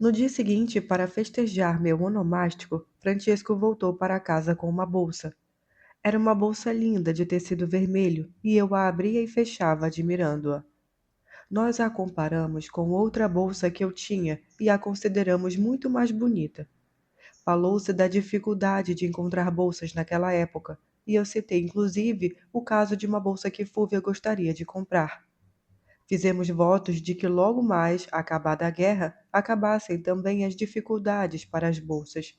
No dia seguinte, para festejar meu onomástico, Francesco voltou para casa com uma bolsa. Era uma bolsa linda de tecido vermelho e eu a abria e fechava admirando-a. Nós a comparamos com outra bolsa que eu tinha e a consideramos muito mais bonita. Falou-se da dificuldade de encontrar bolsas naquela época, e eu citei inclusive o caso de uma bolsa que Fúvia gostaria de comprar. Fizemos votos de que logo mais, acabada a guerra, acabassem também as dificuldades para as bolsas.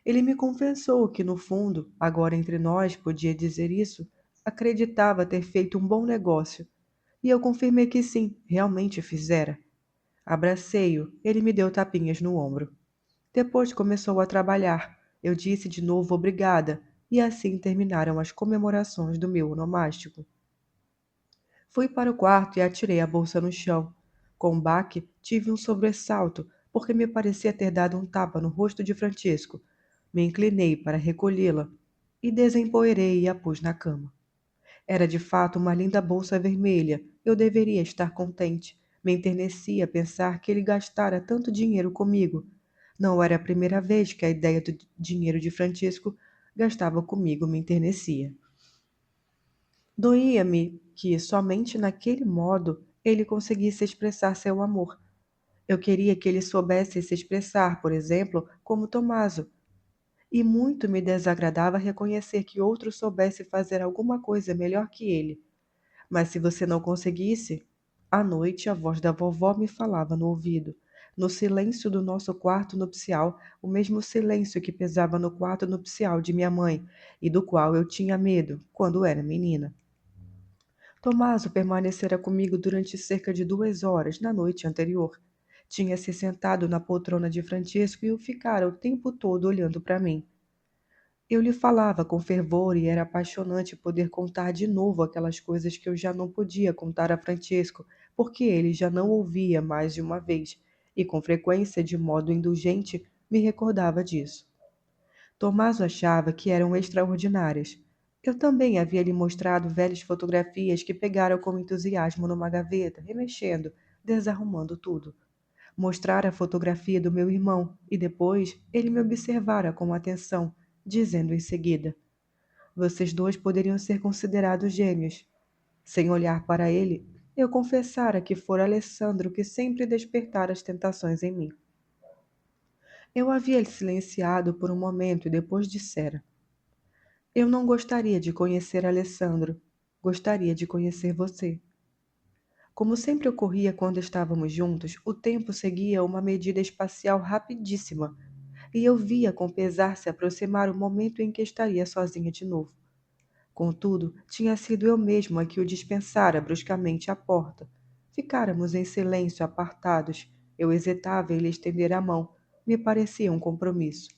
Ele me confessou que, no fundo, agora entre nós podia dizer isso, acreditava ter feito um bom negócio, e eu confirmei que sim, realmente fizera. Abracei-o, ele me deu tapinhas no ombro. Depois começou a trabalhar. Eu disse de novo obrigada, e assim terminaram as comemorações do meu onomástico. Fui para o quarto e atirei a bolsa no chão. Com um baque, tive um sobressalto, porque me parecia ter dado um tapa no rosto de Francisco. Me inclinei para recolhê-la e desempoeirei e a pus na cama. Era de fato uma linda bolsa vermelha. Eu deveria estar contente. Me enternecia pensar que ele gastara tanto dinheiro comigo. Não era a primeira vez que a ideia do dinheiro de Francisco gastava comigo me enternecia. Doía-me que, somente naquele modo, ele conseguisse expressar seu amor. Eu queria que ele soubesse se expressar, por exemplo, como Tomaso, e muito me desagradava reconhecer que outro soubesse fazer alguma coisa melhor que ele. Mas se você não conseguisse... À noite, a voz da vovó me falava no ouvido. No silêncio do nosso quarto nupcial, o mesmo silêncio que pesava no quarto nupcial de minha mãe, e do qual eu tinha medo quando era menina. Tomaso permanecera comigo durante cerca de 2 horas na noite anterior. Tinha-se sentado na poltrona de Francisco e o ficara o tempo todo olhando para mim. Eu lhe falava com fervor e era apaixonante poder contar de novo aquelas coisas que eu já não podia contar a Francisco, porque ele já não ouvia mais de uma vez, e com frequência, de modo indulgente, me recordava disso. Tomaso achava que eram extraordinárias. Eu também havia lhe mostrado velhas fotografias que pegara com entusiasmo numa gaveta, remexendo, desarrumando tudo. Mostrara a fotografia do meu irmão e depois ele me observara com atenção, dizendo em seguida: Vocês dois poderiam ser considerados gêmeos. Sem olhar para ele, eu confessara que fora Alessandro que sempre despertara as tentações em mim. Eu havia silenciado por um momento e depois dissera: Eu não gostaria de conhecer Alessandro. Gostaria de conhecer você. Como sempre ocorria quando estávamos juntos, o tempo seguia uma medida espacial rapidíssima, e eu via com pesar se aproximar o momento em que estaria sozinha de novo. Contudo, tinha sido eu mesmo a que o dispensara bruscamente à porta. Ficáramos em silêncio, apartados. Eu hesitava em lhe estender a mão. Me parecia um compromisso.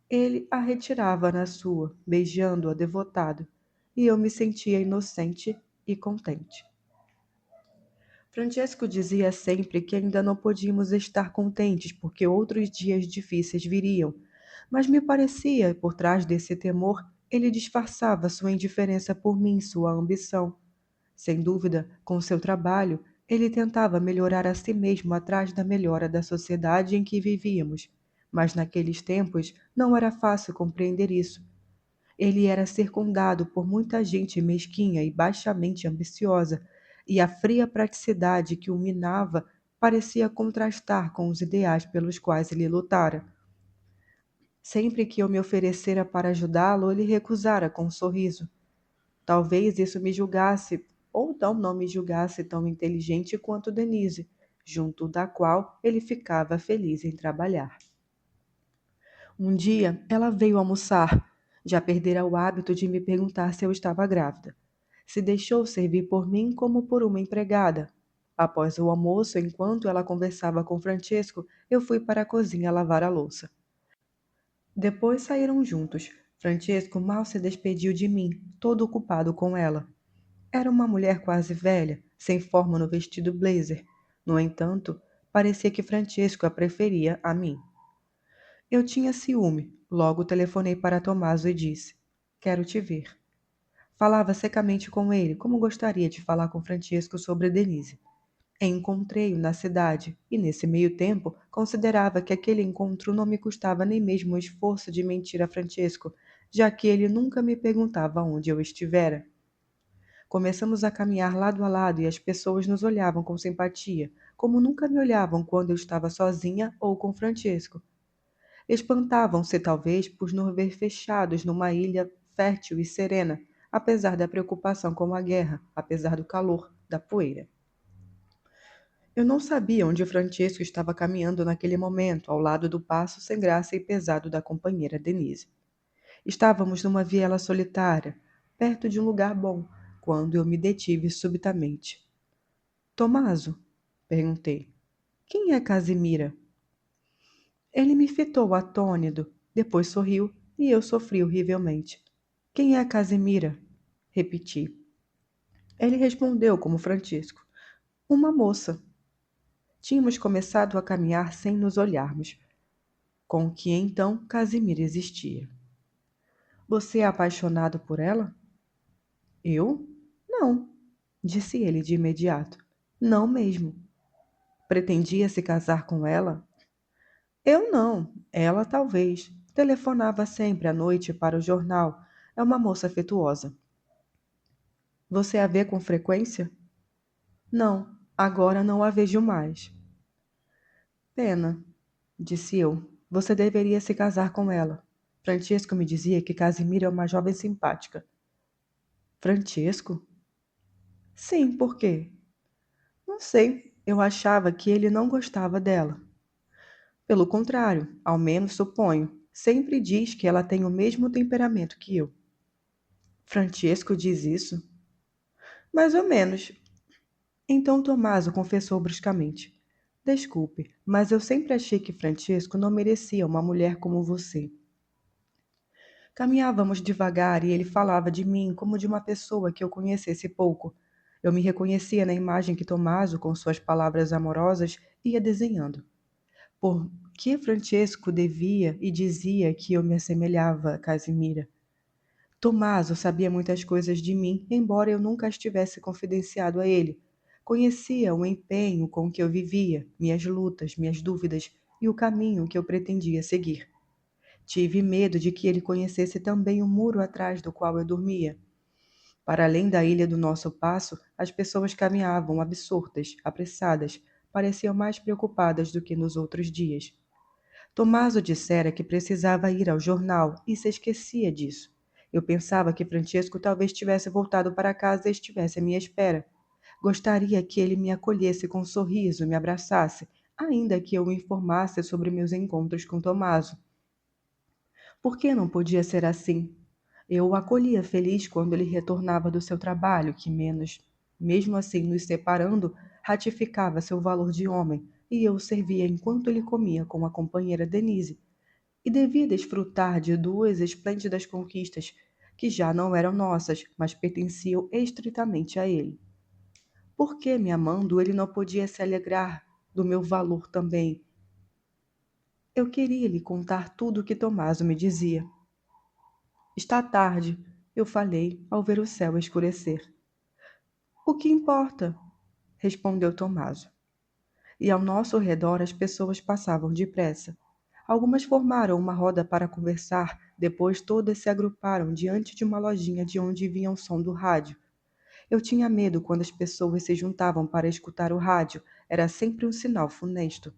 Ele a retirava na sua, beijando-a devotado, e eu me sentia inocente e contente. Francesco dizia sempre que ainda não podíamos estar contentes porque outros dias difíceis viriam, mas me parecia, por trás desse temor, ele disfarçava sua indiferença por mim, sua ambição. Sem dúvida, com seu trabalho, ele tentava melhorar a si mesmo atrás da melhora da sociedade em que vivíamos, mas naqueles tempos não era fácil compreender isso. Ele era circundado por muita gente mesquinha e baixamente ambiciosa, e a fria praticidade que o minava parecia contrastar com os ideais pelos quais ele lutara. Sempre que eu me oferecera para ajudá-lo, ele recusara com um sorriso. Talvez isso me julgasse, ou não me julgasse tão inteligente quanto Denise, junto da qual ele ficava feliz em trabalhar. Um dia, ela veio almoçar. Já perdera o hábito de me perguntar se eu estava grávida. Se deixou servir por mim como por uma empregada. Após o almoço, enquanto ela conversava com Francesco, eu fui para a cozinha lavar a louça. Depois saíram juntos. Francesco mal se despediu de mim, todo ocupado com ela. Era uma mulher quase velha, sem forma no vestido blazer. No entanto, parecia que Francesco a preferia a mim. Eu tinha ciúme, logo telefonei para Tomaso e disse: Quero te ver. Falava secamente com ele, como gostaria de falar com Francesco sobre Denise. Encontrei-o na cidade, e nesse meio tempo considerava que aquele encontro não me custava nem mesmo o esforço de mentir a Francesco, já que ele nunca me perguntava onde eu estivera. Começamos a caminhar lado a lado e as pessoas nos olhavam com simpatia, como nunca me olhavam quando eu estava sozinha ou com Francesco. Espantavam-se talvez por nos ver fechados numa ilha fértil e serena, apesar da preocupação com a guerra, apesar do calor, da poeira. Eu não sabia onde Francesco estava caminhando naquele momento, ao lado do passo sem graça e pesado da companheira Denise. Estávamos numa viela solitária, perto de um lugar bom, quando eu me detive subitamente. Tomaso, perguntei, quem é Casimira? Ele me fitou atônito, depois sorriu e eu sofri horrivelmente. Quem é Casimira? Repeti. Ele respondeu como Francisco. Uma moça. Tínhamos começado a caminhar sem nos olharmos, com que então Casimira existia. Você é apaixonado por ela? Eu? Não, disse ele de imediato. Não mesmo. Pretendia se casar com ela? Eu não, ela talvez. Telefonava sempre à noite para o jornal. É uma moça afetuosa. Você a vê com frequência? Não, agora não a vejo mais. Pena, disse eu. Você deveria se casar com ela. Francesco me dizia que Casimira é uma jovem simpática. Francesco? Sim, por quê? Não sei. Eu achava que ele não gostava dela. Pelo contrário, ao menos suponho. Sempre diz que ela tem o mesmo temperamento que eu. Francesco diz isso? Mais ou menos. Então Tommaso confessou bruscamente. Desculpe, mas eu sempre achei que Francesco não merecia uma mulher como você. Caminhávamos devagar e ele falava de mim como de uma pessoa que eu conhecesse pouco. Eu me reconhecia na imagem que Tommaso, com suas palavras amorosas, ia desenhando. Por que Francesco devia e dizia que eu me assemelhava a Casimira? Tommaso sabia muitas coisas de mim, embora eu nunca as tivesse confidenciado a ele. Conhecia o empenho com que eu vivia, minhas lutas, minhas dúvidas e o caminho que eu pretendia seguir. Tive medo de que ele conhecesse também o muro atrás do qual eu dormia. Para além da ilha do nosso passo, as pessoas caminhavam absortas, apressadas, pareciam mais preocupadas do que nos outros dias. Tommaso dissera que precisava ir ao jornal e se esquecia disso. Eu pensava que Francesco talvez tivesse voltado para casa e estivesse à minha espera. Gostaria que ele me acolhesse com um sorriso, me abraçasse, ainda que eu o informasse sobre meus encontros com Tommaso. Por que não podia ser assim? Eu o acolhia feliz quando ele retornava do seu trabalho, que menos, mesmo assim nos separando, ratificava seu valor de homem, e eu o servia enquanto ele comia com a companheira Denise, e devia desfrutar de duas esplêndidas conquistas que já não eram nossas, mas pertenciam estritamente a ele. Por que, me amando, ele não podia se alegrar do meu valor também? Eu queria lhe contar tudo o que Tomaso me dizia. Está tarde, eu falei ao ver o céu escurecer. O que importa? Respondeu Tomaso. E ao nosso redor as pessoas passavam depressa. Algumas formaram uma roda para conversar, depois todas se agruparam diante de uma lojinha de onde vinha o som do rádio. Eu tinha medo quando as pessoas se juntavam para escutar o rádio, era sempre um sinal funesto.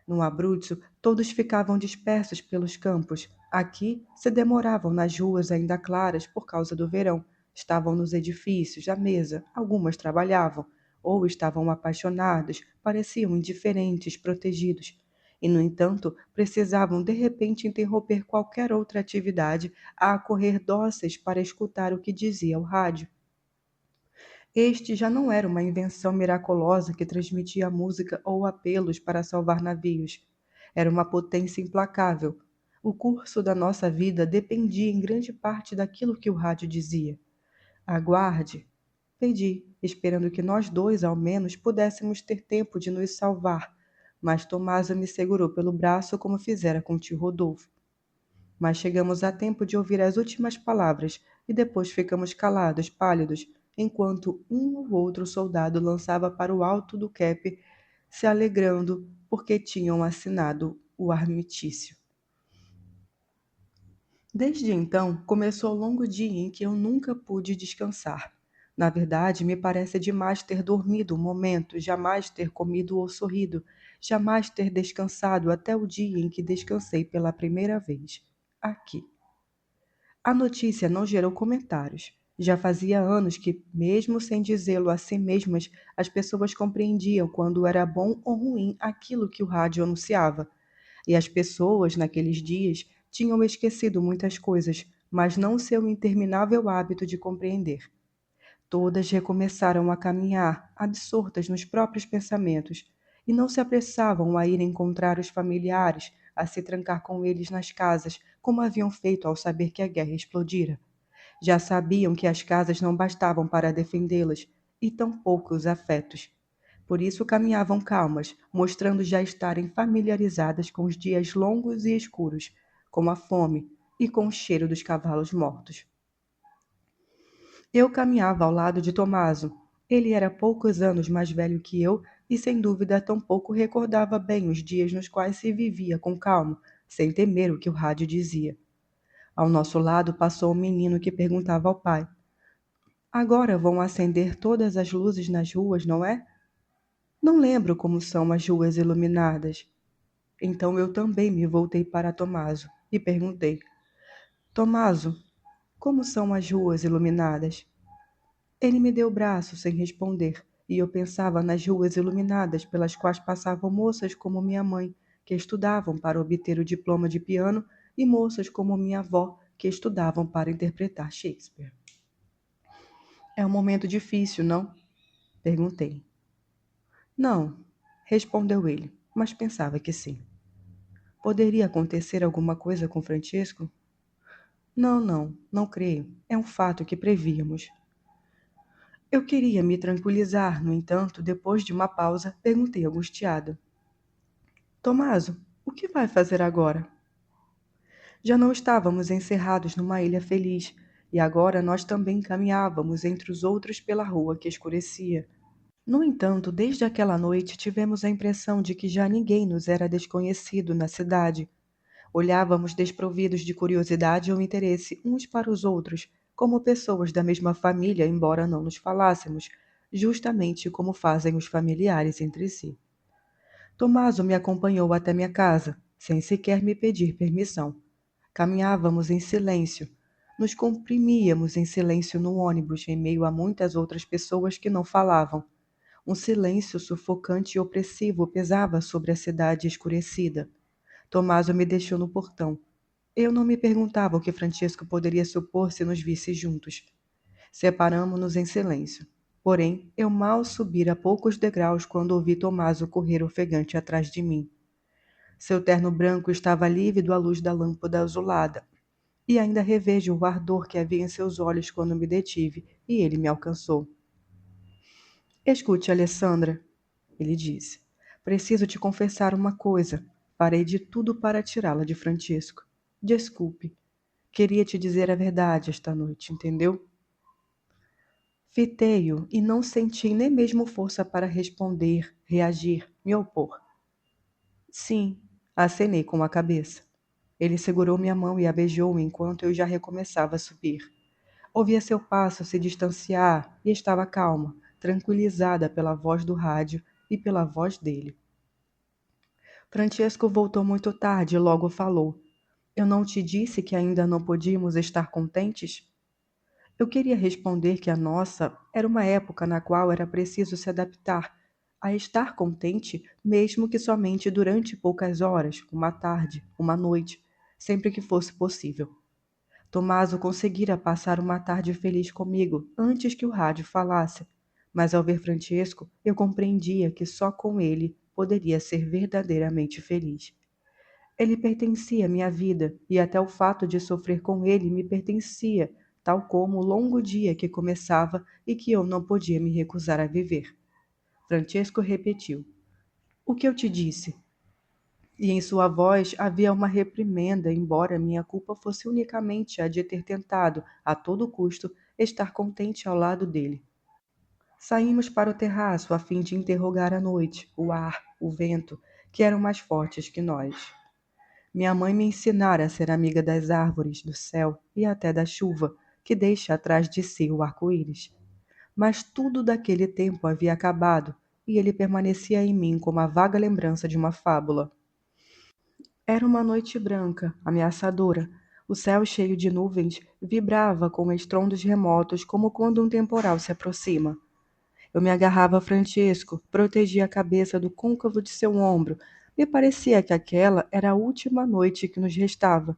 No Abruzzo, todos ficavam dispersos pelos campos. Aqui, se demoravam nas ruas ainda claras por causa do verão. Estavam nos edifícios, à mesa, algumas trabalhavam, ou estavam apaixonados, pareciam indiferentes, protegidos. E, no entanto, precisavam de repente interromper qualquer outra atividade a correr dóceis para escutar o que dizia o rádio. Este já não era uma invenção miraculosa que transmitia música ou apelos para salvar navios. Era uma potência implacável. O curso da nossa vida dependia em grande parte daquilo que o rádio dizia. Aguarde, pedi, esperando que nós dois, ao menos, pudéssemos ter tempo de nos salvar. Mas Tomasa me segurou pelo braço como fizera com tio Rodolfo. Mas chegamos a tempo de ouvir as últimas palavras e depois ficamos calados, pálidos, enquanto um ou outro soldado lançava para o alto do Cap, se alegrando porque tinham assinado o armistício. Desde então, começou o longo dia em que eu nunca pude descansar. Na verdade, me parece demais ter dormido um momento, jamais ter comido ou sorrido, jamais ter descansado até o dia em que descansei pela primeira vez. Aqui. A notícia não gerou comentários. Já fazia anos que, mesmo sem dizê-lo a si mesmas, as pessoas compreendiam quando era bom ou ruim aquilo que o rádio anunciava. E as pessoas, naqueles dias, tinham esquecido muitas coisas, mas não seu interminável hábito de compreender. Todas recomeçaram a caminhar, absortas nos próprios pensamentos, e não se apressavam a ir encontrar os familiares, a se trancar com eles nas casas, como haviam feito ao saber que a guerra explodira. Já sabiam que as casas não bastavam para defendê-las, e tampouco os afetos. Por isso caminhavam calmas, mostrando já estarem familiarizadas com os dias longos e escuros, com a fome e com o cheiro dos cavalos mortos. Eu caminhava ao lado de Tomaso. Ele era poucos anos mais velho que eu e sem dúvida tampouco recordava bem os dias nos quais se vivia com calma, sem temer o que o rádio dizia. Ao nosso lado passou um menino que perguntava ao pai: Agora vão acender todas as luzes nas ruas, não é? Não lembro como são as ruas iluminadas. Então eu também me voltei para Tomaso e perguntei: Tomaso, como são as ruas iluminadas? Ele me deu o braço sem responder, e eu pensava nas ruas iluminadas pelas quais passavam moças como minha mãe, que estudavam para obter o diploma de piano, e moças como minha avó, que estudavam para interpretar Shakespeare. É um momento difícil, não? Perguntei. Não, respondeu ele, mas pensava que sim. Poderia acontecer alguma coisa com Francisco? Não, não, não creio. É um fato que prevíamos. Eu queria me tranquilizar, no entanto, depois de uma pausa, perguntei angustiada. Tomaso, o que vai fazer agora? Já não estávamos encerrados numa ilha feliz, e agora nós também caminhávamos entre os outros pela rua que escurecia. No entanto, desde aquela noite tivemos a impressão de que já ninguém nos era desconhecido na cidade. Olhávamos desprovidos de curiosidade ou interesse uns para os outros, como pessoas da mesma família, embora não nos falássemos, justamente como fazem os familiares entre si. Tomaso me acompanhou até minha casa, sem sequer me pedir permissão. Caminhávamos em silêncio. Nos comprimíamos em silêncio no ônibus, em meio a muitas outras pessoas que não falavam. Um silêncio sufocante e opressivo pesava sobre a cidade escurecida. Tomaso me deixou no portão. Eu não me perguntava o que Francesco poderia supor se nos visse juntos. Separamo-nos em silêncio. Porém, eu mal subira poucos degraus quando ouvi Tomaso correr ofegante atrás de mim. Seu terno branco estava lívido à luz da lâmpada azulada, e ainda revejo o ardor que havia em seus olhos quando me detive, e ele me alcançou. Escute, Alessandra, ele disse. Preciso te confessar uma coisa. Parei de tudo para tirá-la de Francisco. Desculpe. Queria te dizer a verdade esta noite, entendeu? Fitei-o e não senti nem mesmo força para responder, reagir, me opor. Sim, acenei com a cabeça. Ele segurou minha mão e a beijou enquanto eu já recomeçava a subir. Ouvia seu passo se distanciar e estava calma, tranquilizada pela voz do rádio e pela voz dele. Francesco voltou muito tarde e logo falou. Eu não te disse que ainda não podíamos estar contentes? Eu queria responder que a nossa era uma época na qual era preciso se adaptar a estar contente, mesmo que somente durante poucas horas, uma tarde, uma noite, sempre que fosse possível. Tomaso conseguira passar uma tarde feliz comigo antes que o rádio falasse, mas ao ver Francesco, eu compreendia que só com ele poderia ser verdadeiramente feliz. Ele pertencia à minha vida, e até o fato de sofrer com ele me pertencia, tal como o longo dia que começava e que eu não podia me recusar a viver. Francesco repetiu: O que eu te disse? E em sua voz havia uma reprimenda, embora minha culpa fosse unicamente a de ter tentado, a todo custo, estar contente ao lado dele. Saímos para o terraço a fim de interrogar a noite, o ar, o vento, que eram mais fortes que nós. Minha mãe me ensinara a ser amiga das árvores, do céu e até da chuva, que deixa atrás de si o arco-íris. Mas tudo daquele tempo havia acabado, e ele permanecia em mim como a vaga lembrança de uma fábula. Era uma noite branca, ameaçadora. O céu cheio de nuvens vibrava com estrondos remotos como quando um temporal se aproxima. Eu me agarrava a Francesco, protegia a cabeça do côncavo de seu ombro. Me parecia que aquela era a última noite que nos restava.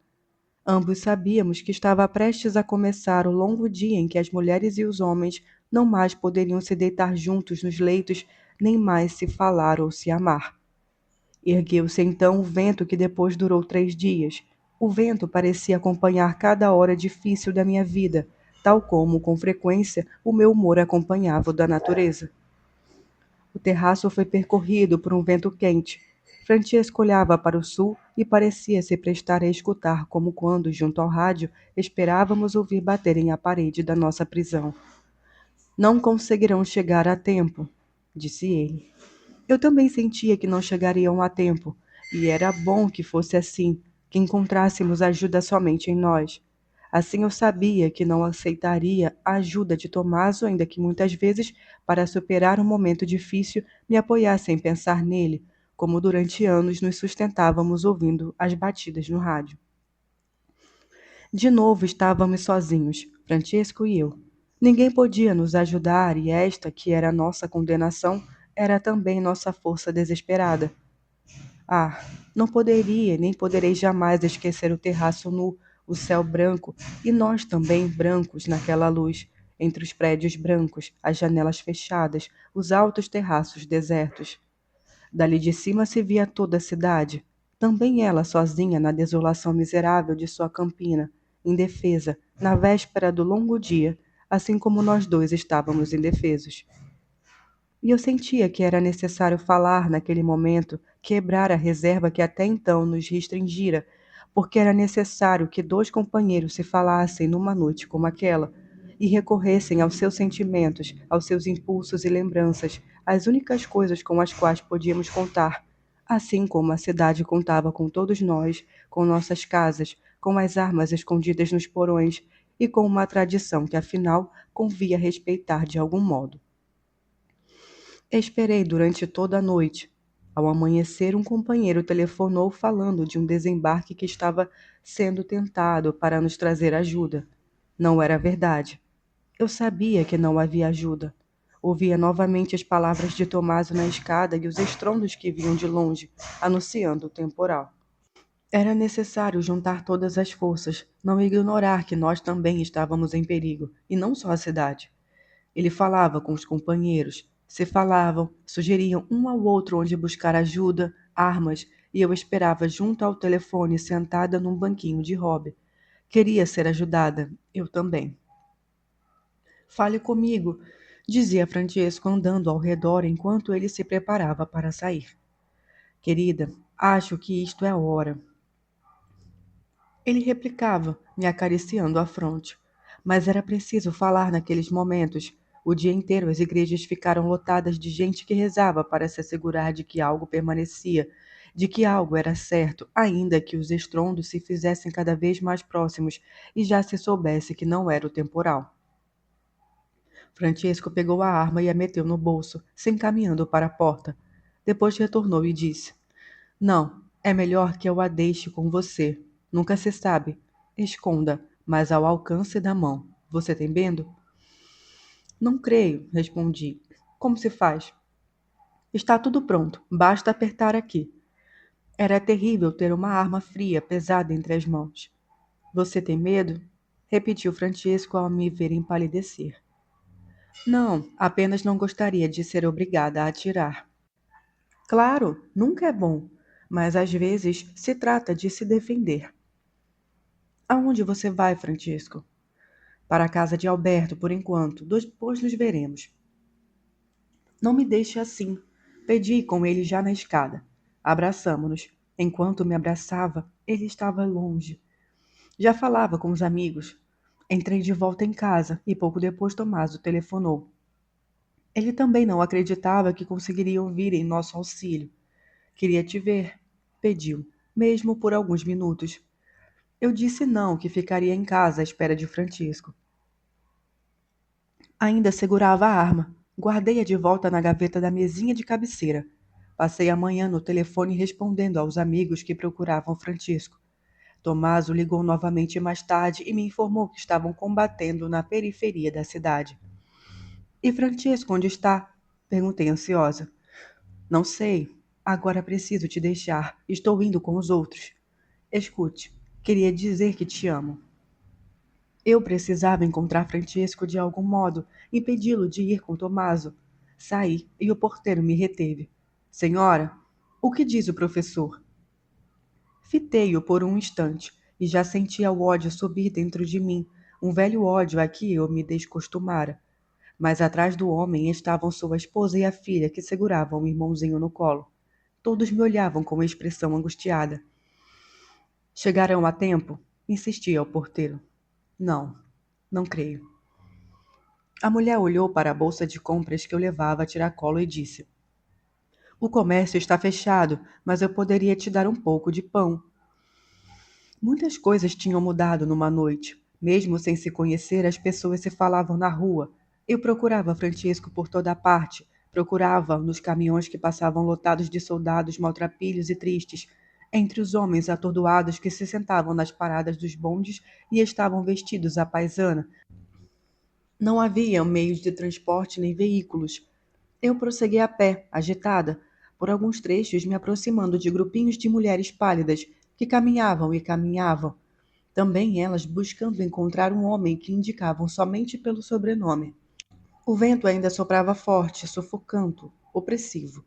Ambos sabíamos que estava prestes a começar o longo dia em que as mulheres e os homens não mais poderiam se deitar juntos nos leitos, nem mais se falar ou se amar. Ergueu-se então o vento que depois durou 3 dias. O vento parecia acompanhar cada hora difícil da minha vida, tal como, com frequência, o meu humor acompanhava o da natureza. O terraço foi percorrido por um vento quente. Francesco olhava para o sul e parecia se prestar a escutar como quando, junto ao rádio, esperávamos ouvir baterem a parede da nossa prisão. Não conseguirão chegar a tempo, disse ele. Eu também sentia que não chegariam a tempo, e era bom que fosse assim, que encontrássemos ajuda somente em nós. Assim eu sabia que não aceitaria a ajuda de Tomaso, ainda que muitas vezes, para superar um momento difícil, me apoiasse em pensar nele, como durante anos nos sustentávamos ouvindo as batidas no rádio. De novo estávamos sozinhos, Francesco e eu. Ninguém podia nos ajudar e esta, que era nossa condenação, era também nossa força desesperada. Ah, não poderia nem poderei jamais esquecer o terraço nu, o céu branco e nós também brancos naquela luz, entre os prédios brancos, as janelas fechadas, os altos terraços desertos. Dali de cima se via toda a cidade, também ela sozinha na desolação miserável de sua campina, indefesa, na véspera do longo dia, assim como nós dois estávamos indefesos. E eu sentia que era necessário falar naquele momento, quebrar a reserva que até então nos restringira, porque era necessário que 2 companheiros se falassem numa noite como aquela e recorressem aos seus sentimentos, aos seus impulsos e lembranças, as únicas coisas com as quais podíamos contar, assim como a cidade contava com todos nós, com nossas casas, com as armas escondidas nos porões e com uma tradição que afinal convia respeitar de algum modo. Esperei durante toda a noite. Ao amanhecer, um companheiro telefonou falando de um desembarque que estava sendo tentado para nos trazer ajuda. Não era verdade. Eu sabia que não havia ajuda. Ouvia novamente as palavras de Tomaso na escada e os estrondos que vinham de longe, anunciando o temporal. Era necessário juntar todas as forças, não ignorar que nós também estávamos em perigo, e não só a cidade. Ele falava com os companheiros, se falavam, sugeriam um ao outro onde buscar ajuda, armas, e eu esperava junto ao telefone sentada num banquinho de hobby. Queria ser ajudada, eu também. Fale comigo, dizia Francesco andando ao redor enquanto ele se preparava para sair. Querida, acho que isto é a hora. Ele replicava, me acariciando a fronte. Mas era preciso falar naqueles momentos. O dia inteiro as igrejas ficaram lotadas de gente que rezava para se assegurar de que algo permanecia, de que algo era certo, ainda que os estrondos se fizessem cada vez mais próximos e já se soubesse que não era o temporal. Francesco pegou a arma e a meteu no bolso, se encaminhando para a porta. Depois retornou e disse: Não, é melhor que eu a deixe com você. Nunca se sabe. Esconda, mas ao alcance da mão. Você tem medo? Não creio, respondi. Como se faz? Está tudo pronto, basta apertar aqui. Era terrível ter uma arma fria, pesada entre as mãos. Você tem medo? Repetiu Francisco ao me ver empalidecer. Não, apenas não gostaria de ser obrigada a atirar. Claro, nunca é bom, mas às vezes se trata de se defender. Aonde você vai, Francisco? Para a casa de Alberto, por enquanto. Depois nos veremos. Não me deixe assim. Pedi com ele já na escada. Abraçamo-nos. Enquanto me abraçava, ele estava longe. Já falava com os amigos. Entrei de volta em casa e pouco depois Tommaso telefonou. Ele também não acreditava que conseguiriam vir em nosso auxílio. Queria te ver, pediu, mesmo por alguns minutos. Eu disse não, que ficaria em casa à espera de Francisco. Ainda segurava a arma. Guardei-a de volta na gaveta da mesinha de cabeceira. Passei a manhã no telefone respondendo aos amigos que procuravam Francisco. Tommaso ligou novamente mais tarde e me informou que estavam combatendo na periferia da cidade. E Francisco, onde está? Perguntei ansiosa. Não sei. Agora preciso te deixar. Estou indo com os outros. Escute, queria dizer que te amo. Eu precisava encontrar Francisco de algum modo, impedi-lo de ir com Tommaso. Saí e o porteiro me reteve. Senhora, o que diz o professor? Fitei-o por um instante e já sentia o ódio subir dentro de mim, um velho ódio a que eu me descostumara. Mas atrás do homem estavam sua esposa e a filha que seguravam o irmãozinho no colo. Todos me olhavam com uma expressão angustiada. Chegarão a tempo? Insistia o porteiro. Não, não creio. A mulher olhou para a bolsa de compras que eu levava a tiracolo e disse: O comércio está fechado, mas eu poderia te dar um pouco de pão. Muitas coisas tinham mudado numa noite. Mesmo sem se conhecer, as pessoas se falavam na rua. Eu procurava Francisco por toda parte. Procurava nos caminhões que passavam lotados de soldados maltrapilhos e tristes, entre os homens atordoados que se sentavam nas paradas dos bondes e estavam vestidos à paisana. Não havia meios de transporte nem veículos. Eu prossegui a pé, agitada, por alguns trechos me aproximando de grupinhos de mulheres pálidas que caminhavam e caminhavam, também elas buscando encontrar um homem que indicavam somente pelo sobrenome. O vento ainda soprava forte, sufocante, opressivo.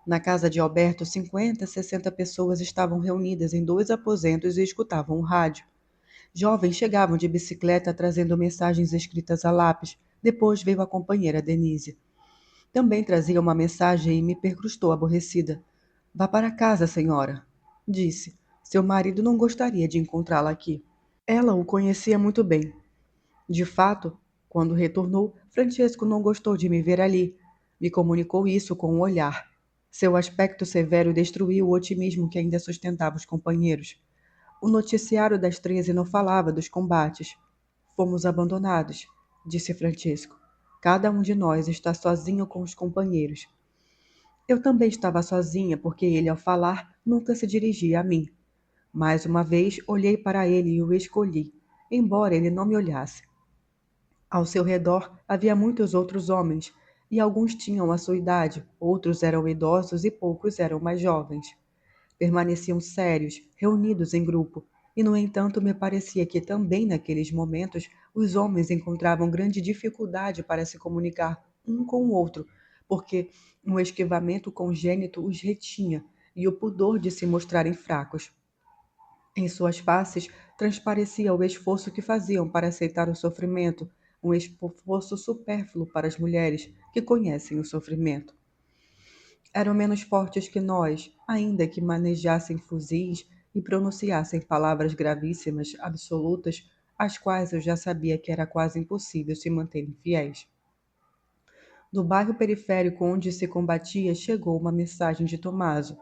Na casa de Alberto, 50, 60 pessoas estavam reunidas em 2 aposentos e escutavam o rádio. Jovens chegavam de bicicleta trazendo mensagens escritas a lápis. Depois veio a companheira Denise. Também trazia uma mensagem e me percrustou aborrecida. Vá para casa, senhora, disse. Seu marido não gostaria de encontrá-la aqui. Ela o conhecia muito bem. De fato, quando retornou, Francesco não gostou de me ver ali. Me comunicou isso com um olhar. Seu aspecto severo destruiu o otimismo que ainda sustentava os companheiros. O noticiário das 13 não falava dos combates. Fomos abandonados, disse Francisco. Cada um de nós está sozinho com os companheiros. Eu também estava sozinha, porque ele, ao falar, nunca se dirigia a mim. Mais uma vez, olhei para ele e o escolhi, embora ele não me olhasse. Ao seu redor havia muitos outros homens, e alguns tinham a sua idade, outros eram idosos e poucos eram mais jovens. Permaneciam sérios, reunidos em grupo, e no entanto me parecia que também naqueles momentos os homens encontravam grande dificuldade para se comunicar um com o outro, porque um esquivamento congênito os retinha e o pudor de se mostrarem fracos. Em suas faces transparecia o esforço que faziam para aceitar o sofrimento, um esforço supérfluo para as mulheres que conhecem o sofrimento. Eram menos fortes que nós, ainda que manejassem fuzis e pronunciassem palavras gravíssimas, absolutas, às quais eu já sabia que era quase impossível se manterem fiéis. Do bairro periférico onde se combatia chegou uma mensagem de Tommaso.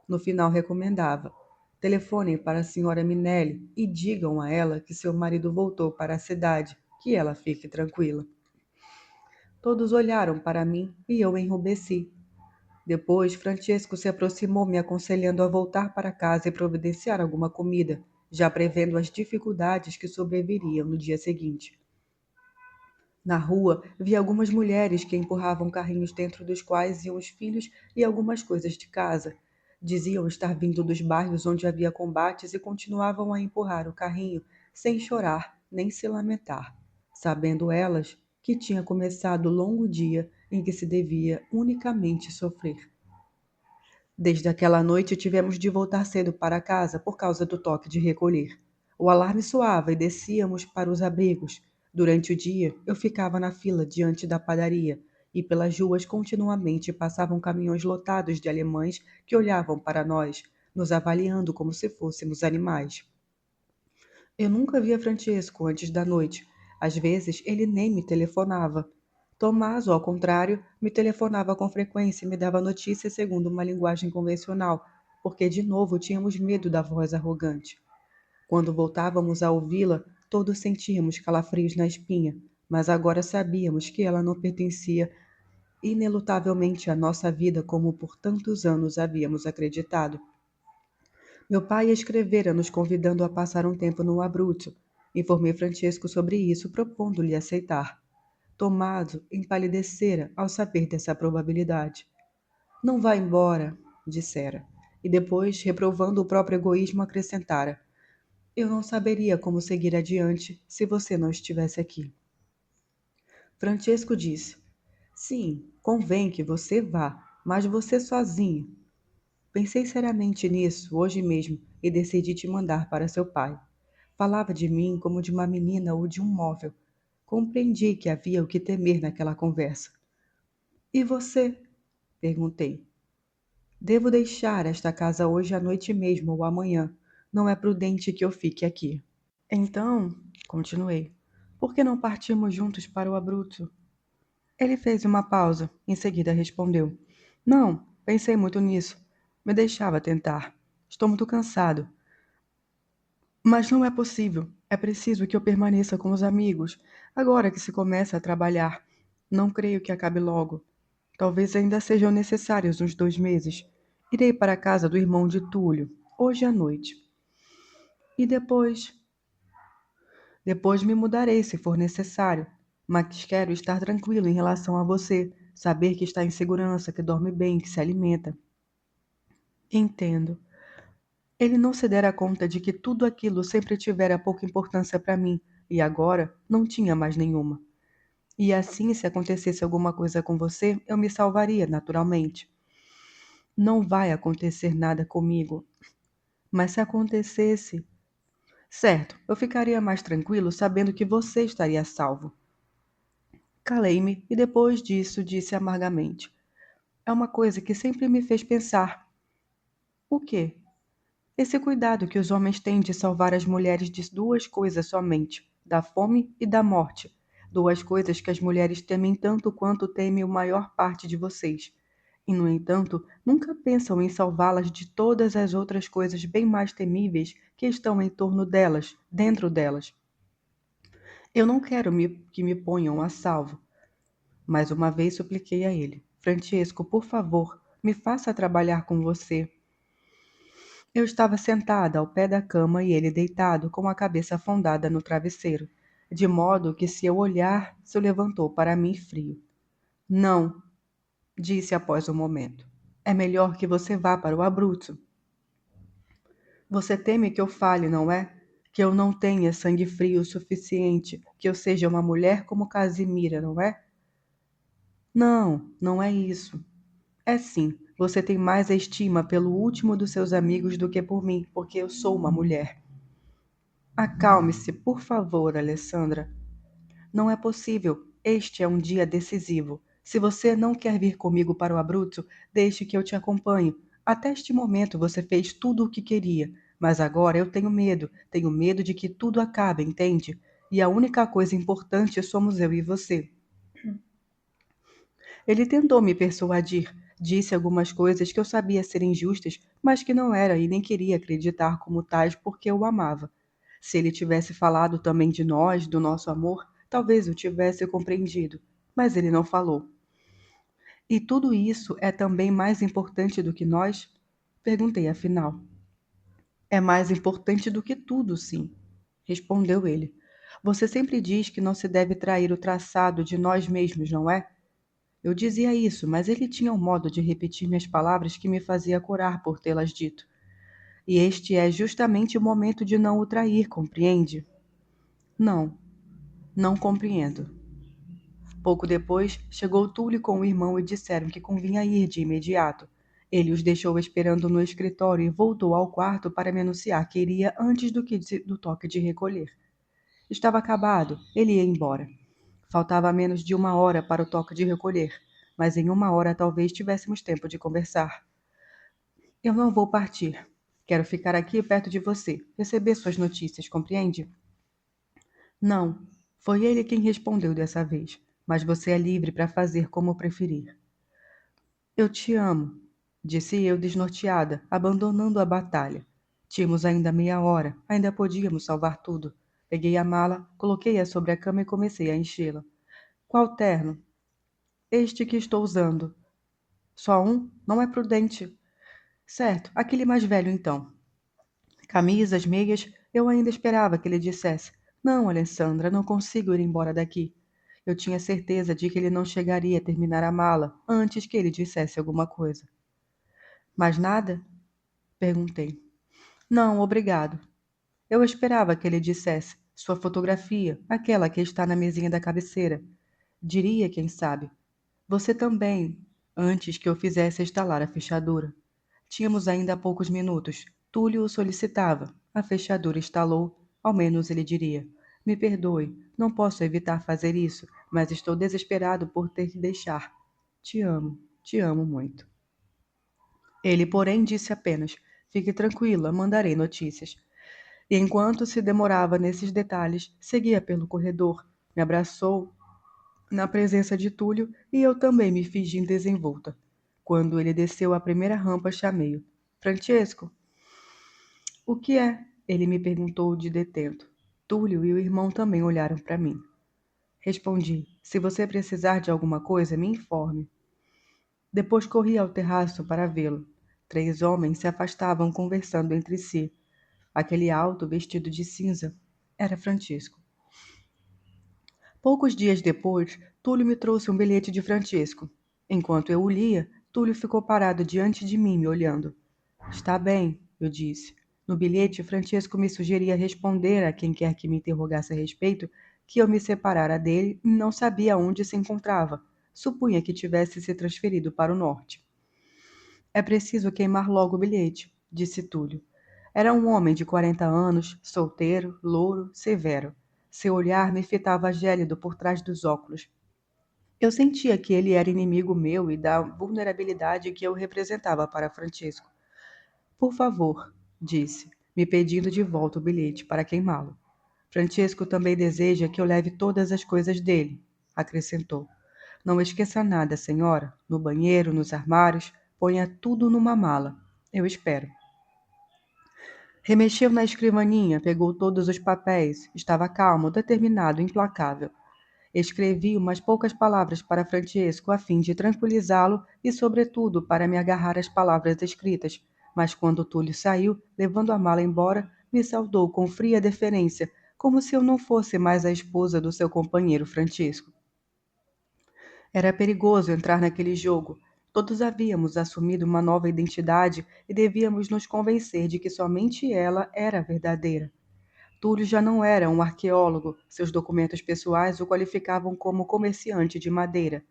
No final recomendava: telefonem para a senhora Minelli e digam a ela que seu marido voltou para a cidade, que ela fique tranquila. Todos olharam para mim e eu enrubesci. Depois, Francesco se aproximou me aconselhando a voltar para casa e providenciar alguma comida, já prevendo as dificuldades que sobreviriam no dia seguinte. Na rua, vi algumas mulheres que empurravam carrinhos dentro dos quais iam os filhos e algumas coisas de casa. Diziam estar vindo dos bairros onde havia combates e continuavam a empurrar o carrinho, sem chorar nem se lamentar, sabendo elas que tinha começado o longo dia em que se devia unicamente sofrer. Desde aquela noite tivemos de voltar cedo para casa por causa do toque de recolher. O alarme soava e descíamos para os abrigos. Durante o dia, eu ficava na fila diante da padaria e pelas ruas continuamente passavam caminhões lotados de alemães que olhavam para nós, nos avaliando como se fôssemos animais. Eu nunca via Francesco antes da noite. Às vezes, ele nem me telefonava. Tommaso, ao contrário, me telefonava com frequência e me dava notícias segundo uma linguagem convencional, porque de novo tínhamos medo da voz arrogante. Quando voltávamos a ouvi-la, todos sentíamos calafrios na espinha, mas agora sabíamos que ela não pertencia inelutavelmente à nossa vida como por tantos anos havíamos acreditado. Meu pai escrevera nos convidando a passar um tempo no Abruzzo. Informei Francesco sobre isso, propondo-lhe aceitar. Tommaso empalidecera ao saber dessa probabilidade. Não vá embora, dissera. E depois, reprovando o próprio egoísmo, acrescentara: eu não saberia como seguir adiante se você não estivesse aqui. Francesco disse: sim, convém que você vá, mas você sozinho. Pensei seriamente nisso hoje mesmo e decidi te mandar para seu pai. Falava de mim como de uma menina ou de um móvel. Compreendi que havia o que temer naquela conversa. E você? Perguntei. Devo deixar esta casa hoje à noite mesmo ou amanhã. Não é prudente que eu fique aqui. Então, continuei, por que não partimos juntos para o Abruzzo? Ele fez uma pausa, em seguida respondeu: não, pensei muito nisso. Me deixava tentar. Estou muito cansado. Mas não é possível. É preciso que eu permaneça com os amigos, agora que se começa a trabalhar. Não creio que acabe logo. Talvez ainda sejam necessários uns 2 meses. Irei para a casa do irmão de Túlio, hoje à noite. E depois? Depois me mudarei se for necessário. Mas quero estar tranquilo em relação a você, saber que está em segurança, que dorme bem, que se alimenta. Entendo. Ele não se dera conta de que tudo aquilo sempre tivera pouca importância para mim, e agora não tinha mais nenhuma. E assim, se acontecesse alguma coisa com você, eu me salvaria, naturalmente. Não vai acontecer nada comigo. Mas se acontecesse... Certo, eu ficaria mais tranquilo sabendo que você estaria salvo. Calei-me e depois disso disse amargamente: é uma coisa que sempre me fez pensar. O quê? Esse cuidado que os homens têm de salvar as mulheres de 2 coisas somente, da fome e da morte. 2 coisas que as mulheres temem tanto quanto teme a maior parte de vocês. E, no entanto, nunca pensam em salvá-las de todas as outras coisas bem mais temíveis que estão em torno delas, dentro delas. Eu não quero que me ponham a salvo. Mais uma vez supliquei a ele: Francesco, por favor, me faça trabalhar com você. Eu estava sentada ao pé da cama e ele deitado, com a cabeça afundada no travesseiro, de modo que se eu olhar, se levantou para mim frio. Não, disse após um momento. É melhor que você vá para o Abruzzo. Você teme que eu fale, não é? Que eu não tenha sangue frio o suficiente, que eu seja uma mulher como Casimira, não é? Não, não é isso. É sim, você tem mais estima pelo último dos seus amigos do que por mim, porque eu sou uma mulher. Acalme-se, por favor, Alessandra. Não é possível. Este é um dia decisivo. Se você não quer vir comigo para o Abruzzo, deixe que eu te acompanhe. Até este momento você fez tudo o que queria, mas agora eu tenho medo. Tenho medo de que tudo acabe, entende? E a única coisa importante somos eu e você. Ele tentou me persuadir, disse algumas coisas que eu sabia serem justas, mas que não era e nem queria acreditar como tais porque eu o amava. Se ele tivesse falado também de nós, do nosso amor, talvez eu tivesse compreendido, mas ele não falou. E tudo isso é também mais importante do que nós? Perguntei afinal. É mais importante do que tudo, sim, respondeu ele. Você sempre diz que não se deve trair o traçado de nós mesmos, não é? Eu dizia isso, mas ele tinha um modo de repetir minhas palavras que me fazia corar por tê-las dito. E este é justamente o momento de não o trair, compreende? Não, não compreendo. Pouco depois, chegou Túlio com o irmão e disseram que convinha ir de imediato. Ele os deixou esperando no escritório e voltou ao quarto para me anunciar que iria antes do toque de recolher. Estava acabado, ele ia embora. Faltava menos de 1 hora para o toque de recolher, mas em 1 hora talvez tivéssemos tempo de conversar. Eu não vou partir. Quero ficar aqui perto de você, receber suas notícias, compreende? Não, foi ele quem respondeu dessa vez, mas você é livre para fazer como preferir. Eu te amo, disse eu desnorteada, abandonando a batalha. Tínhamos ainda meia hora, ainda podíamos salvar tudo. Peguei a mala, coloquei-a sobre a cama e comecei a enchê-la. Qual terno? Este que estou usando. Só um? Não é prudente. Certo, aquele mais velho então. Camisas, meias, eu ainda esperava que ele dissesse: Não, Alessandra, não consigo ir embora daqui. Eu tinha certeza de que ele não chegaria a terminar a mala antes que ele dissesse alguma coisa. Mais nada? Perguntei. Não, obrigado. Eu esperava que ele dissesse: Sua fotografia, aquela que está na mesinha da cabeceira. Diria, quem sabe. Você também, antes que eu fizesse estalar a fechadura. Tínhamos ainda poucos minutos. Túlio o solicitava. A fechadura estalou. Ao menos ele diria: Me perdoe, não posso evitar fazer isso, mas estou desesperado por ter que deixar. Te amo muito. Ele, porém, disse apenas: Fique tranquila, mandarei notícias. E enquanto se demorava nesses detalhes, seguia pelo corredor, me abraçou na presença de Túlio e eu também me fingi desenvolta. Quando ele desceu a primeira rampa, chamei-o. Francesco, o que é? Ele me perguntou de detento. Túlio e o irmão também olharam para mim. Respondi: Se você precisar de alguma coisa, me informe. Depois corri ao terraço para vê-lo. 3 homens se afastavam conversando entre si. Aquele alto, vestido de cinza, era Francisco. Poucos dias depois, Túlio me trouxe um bilhete de Francisco. Enquanto eu o lia, Túlio ficou parado diante de mim, me olhando. Está bem, eu disse. No bilhete, Francisco me sugeria responder a quem quer que me interrogasse a respeito que eu me separara dele e não sabia onde se encontrava. Supunha que tivesse se transferido para o norte. É preciso queimar logo o bilhete, disse Túlio. Era um homem de 40 anos, solteiro, louro, severo. Seu olhar me fitava gélido por trás dos óculos. Eu sentia que ele era inimigo meu e da vulnerabilidade que eu representava para Francisco. Por favor, disse, me pedindo de volta o bilhete para queimá-lo. Francisco também deseja que eu leve todas as coisas dele, acrescentou. Não esqueça nada, senhora. No banheiro, nos armários, ponha tudo numa mala. Eu espero. Remexeu na escrivaninha, pegou todos os papéis. Estava calmo, determinado, implacável. Escrevi umas poucas palavras para Francesco a fim de tranquilizá-lo e, sobretudo, para me agarrar às palavras escritas. Mas quando Túlio saiu, levando a mala embora, me saudou com fria deferência, como se eu não fosse mais a esposa do seu companheiro Francisco. Era perigoso entrar naquele jogo. Todos havíamos assumido uma nova identidade e devíamos nos convencer de que somente ela era a verdadeira. Túlio já não era um arqueólogo, seus documentos pessoais o qualificavam como comerciante de madeira.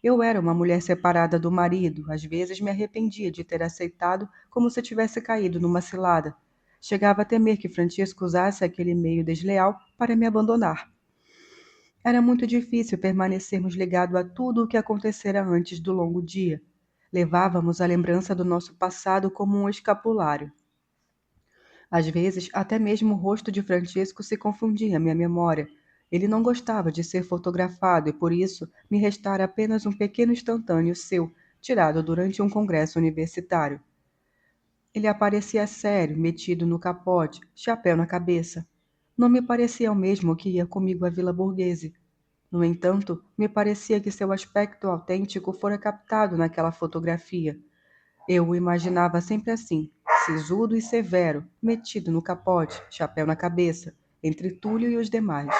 Eu era uma mulher separada do marido, às vezes me arrependia de ter aceitado como se tivesse caído numa cilada. Chegava a temer que Francisco usasse aquele meio desleal para me abandonar. Era muito difícil permanecermos ligados a tudo o que acontecera antes do longo dia. Levávamos a lembrança do nosso passado como um escapulário. Às vezes, até mesmo o rosto de Francisco se confundia à minha memória. Ele não gostava de ser fotografado e, por isso, me restara apenas um pequeno instantâneo seu, tirado durante um congresso universitário. Ele aparecia sério, metido no capote, chapéu na cabeça. Não me parecia o mesmo que ia comigo à Vila Borghese. No entanto, me parecia que seu aspecto autêntico fora captado naquela fotografia. Eu o imaginava sempre assim, sisudo e severo, metido no capote, chapéu na cabeça, entre Túlio e os demais.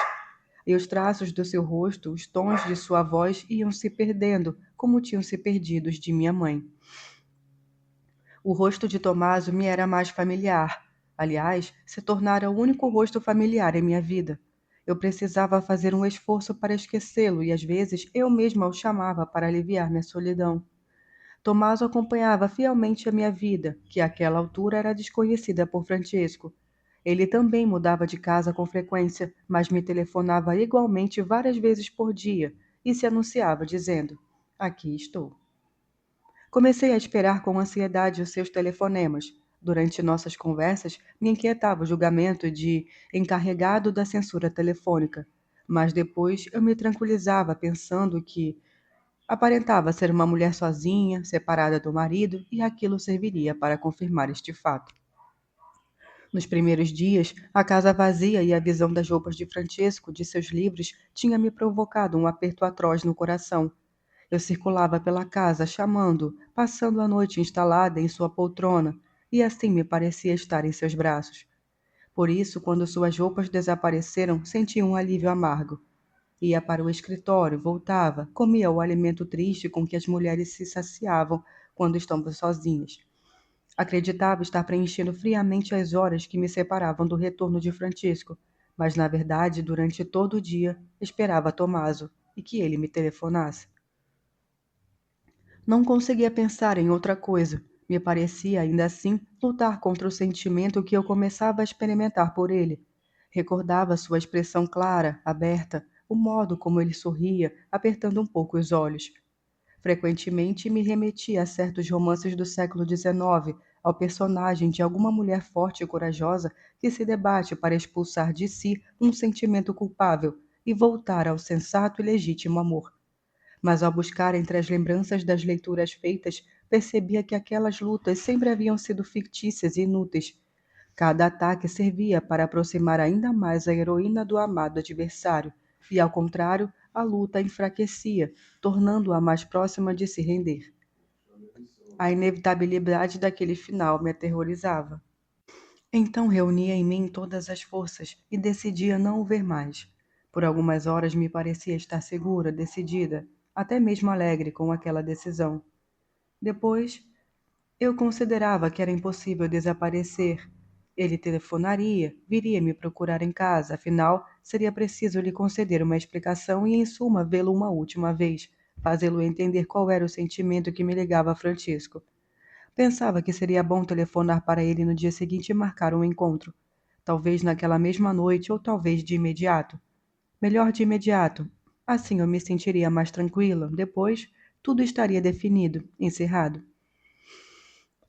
E os traços do seu rosto, os tons de sua voz iam se perdendo, como tinham se perdido os de minha mãe. O rosto de Tomaso me era mais familiar. Aliás, se tornara o único rosto familiar em minha vida. Eu precisava fazer um esforço para esquecê-lo e às vezes eu mesma o chamava para aliviar minha solidão. Tomaso acompanhava fielmente a minha vida, que àquela altura era desconhecida por Francesco. Ele também mudava de casa com frequência, mas me telefonava igualmente várias vezes por dia e se anunciava dizendo: Aqui estou. Comecei a esperar com ansiedade os seus telefonemas. Durante nossas conversas, me inquietava o julgamento de encarregado da censura telefônica, mas depois eu me tranquilizava pensando que aparentava ser uma mulher sozinha, separada do marido, e aquilo serviria para confirmar este fato. Nos primeiros dias, a casa vazia e a visão das roupas de Francesco, de seus livros, tinha me provocado um aperto atroz no coração. Eu circulava pela casa, chamando, passando a noite instalada em sua poltrona, e assim me parecia estar em seus braços. Por isso, quando suas roupas desapareceram, senti um alívio amargo. Ia para o escritório, voltava, comia o alimento triste com que as mulheres se saciavam quando estão sozinhas. Acreditava estar preenchendo friamente as horas que me separavam do retorno de Francisco, mas na verdade, durante todo o dia, esperava Tomaso e que ele me telefonasse. Não conseguia pensar em outra coisa. Me parecia, ainda assim, lutar contra o sentimento que eu começava a experimentar por ele. Recordava sua expressão clara, aberta, o modo como ele sorria, apertando um pouco os olhos. Frequentemente me remetia a certos romances do século XIX, ao personagem de alguma mulher forte e corajosa que se debate para expulsar de si um sentimento culpável e voltar ao sensato e legítimo amor. Mas ao buscar entre as lembranças das leituras feitas, percebia que aquelas lutas sempre haviam sido fictícias e inúteis. Cada ataque servia para aproximar ainda mais a heroína do amado adversário, e, ao contrário, a luta a enfraquecia, tornando-a mais próxima de se render. A inevitabilidade daquele final me aterrorizava. Então reunia em mim todas as forças e decidia não o ver mais. Por algumas horas me parecia estar segura, decidida, até mesmo alegre com aquela decisão. Depois, eu considerava que era impossível desaparecer. Ele telefonaria, viria me procurar em casa, afinal, seria preciso lhe conceder uma explicação e, em suma, vê-lo uma última vez, fazê-lo entender qual era o sentimento que me ligava a Francisco. Pensava que seria bom telefonar para ele no dia seguinte e marcar um encontro. Talvez naquela mesma noite ou talvez de imediato. Melhor de imediato. Assim eu me sentiria mais tranquila. Depois, tudo estaria definido, encerrado.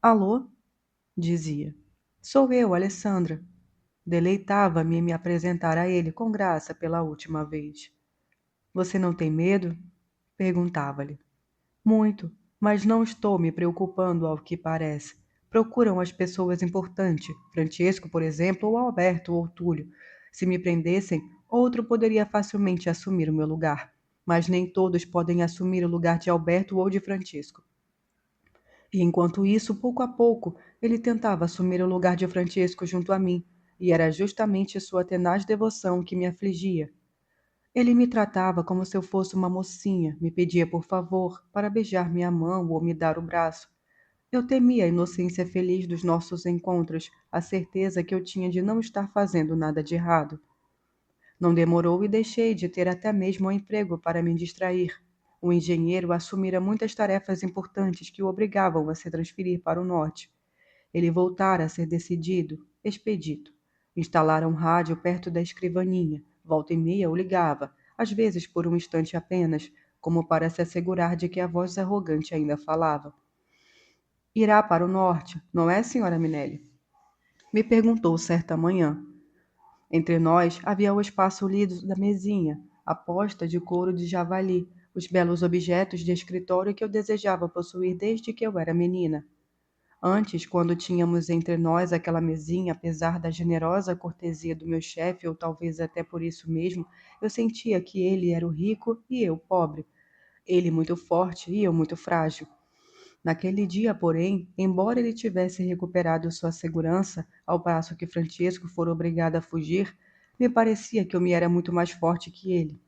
Alô? Dizia. Sou eu, Alessandra. Deleitava-me em me apresentar a ele com graça pela última vez. Você não tem medo? Perguntava-lhe. Muito, mas não estou me preocupando ao que parece. Procuram as pessoas importantes, Francesco, por exemplo, ou Alberto ou Túlio. Se me prendessem, outro poderia facilmente assumir o meu lugar. Mas nem todos podem assumir o lugar de Alberto ou de Francisco. E enquanto isso, pouco a pouco, ele tentava assumir o lugar de Francisco junto a mim, e era justamente sua tenaz devoção que me afligia. Ele me tratava como se eu fosse uma mocinha, me pedia por favor para beijar minha mão ou me dar o braço. Eu temia a inocência feliz dos nossos encontros, a certeza que eu tinha de não estar fazendo nada de errado. Não demorou e deixei de ter até mesmo um emprego para me distrair. O engenheiro assumira muitas tarefas importantes que o obrigavam a se transferir para o norte. Ele voltara a ser decidido, expedito. Instalara um rádio perto da escrivaninha. Volta e meia o ligava, às vezes por um instante apenas, como para se assegurar de que a voz arrogante ainda falava. Irá para o norte, não é, senhora Minelli? Me perguntou certa manhã. Entre nós havia o espaço lido da mesinha, a posta de couro de javali, os belos objetos de escritório que eu desejava possuir desde que eu era menina. Antes, quando tínhamos entre nós aquela mesinha, apesar da generosa cortesia do meu chefe, ou talvez até por isso mesmo, eu sentia que ele era o rico e eu pobre. Ele muito forte e eu muito frágil. Naquele dia, porém, embora ele tivesse recuperado sua segurança, ao passo que Francisco fora obrigado a fugir, me parecia que eu me era muito mais forte que ele,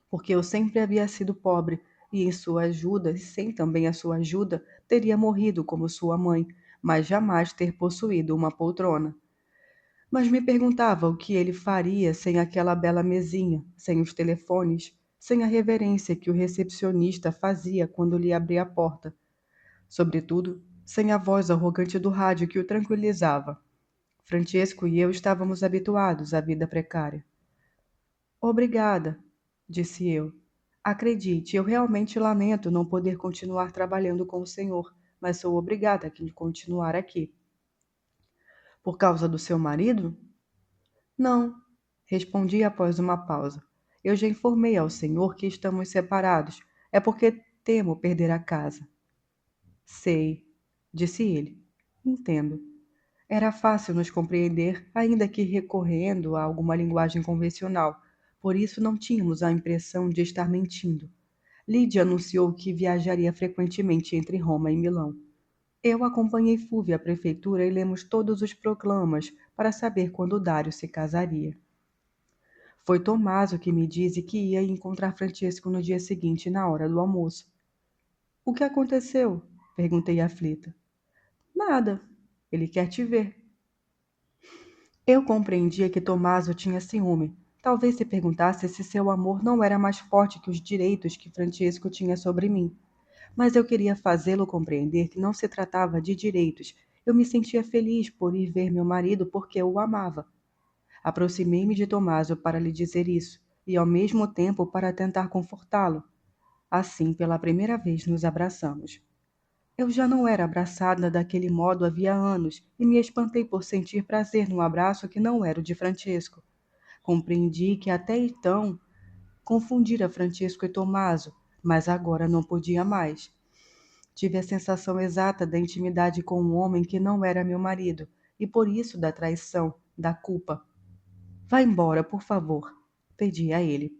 porque eu sempre havia sido pobre, e em sua ajuda, e sem também a sua ajuda, teria morrido como sua mãe, mas jamais ter possuído uma poltrona. Mas me perguntava o que ele faria sem aquela bela mesinha, sem os telefones, sem a reverência que o recepcionista fazia quando lhe abria a porta. Sobretudo, sem a voz arrogante do rádio que o tranquilizava. Francesco e eu estávamos habituados à vida precária. Obrigada, disse eu. Acredite, eu realmente lamento não poder continuar trabalhando com o senhor, mas sou obrigada a continuar aqui. Por causa do seu marido? Não, respondi após uma pausa. Eu já informei ao senhor que estamos separados. É porque temo perder a casa. Sei, disse ele. Entendo. Era fácil nos compreender, ainda que recorrendo a alguma linguagem convencional. Por isso não tínhamos a impressão de estar mentindo. Lídia anunciou que viajaria frequentemente entre Roma e Milão. Eu acompanhei Fúvia à prefeitura e lemos todos os proclamas para saber quando Dário se casaria. Foi Tommaso que me disse que ia encontrar Francesco no dia seguinte, na hora do almoço. O que aconteceu? Perguntei aflita. Nada. Ele quer te ver. Eu compreendia que Tommaso tinha ciúme. Talvez se perguntasse se seu amor não era mais forte que os direitos que Francesco tinha sobre mim. Mas eu queria fazê-lo compreender que não se tratava de direitos. Eu me sentia feliz por ir ver meu marido porque eu o amava. Aproximei-me de Tommaso para lhe dizer isso, e ao mesmo tempo para tentar confortá-lo. Assim, pela primeira vez, nos abraçamos. Eu já não era abraçada daquele modo havia anos, e me espantei por sentir prazer num abraço que não era o de Francesco. Compreendi que até então confundira Francesco e Tommaso, mas agora não podia mais. Tive a sensação exata da intimidade com um homem que não era meu marido, e por isso da traição, da culpa. Vá embora, por favor, pedi a ele.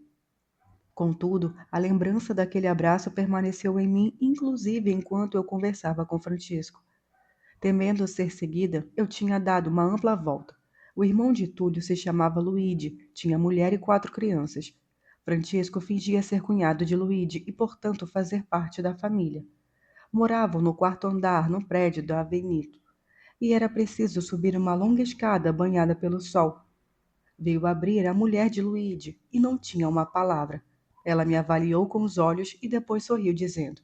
Contudo, a lembrança daquele abraço permaneceu em mim, inclusive enquanto eu conversava com Francisco. Temendo ser seguida, eu tinha dado uma ampla volta. O irmão de Túlio se chamava Luigi, tinha mulher e 4 crianças. Francisco fingia ser cunhado de Luigi e, portanto, fazer parte da família. Moravam no 4º andar, no prédio da Avenito, e era preciso subir uma longa escada banhada pelo sol. Veio abrir a mulher de Luigi e não tinha uma palavra. Ela me avaliou com os olhos e depois sorriu, dizendo: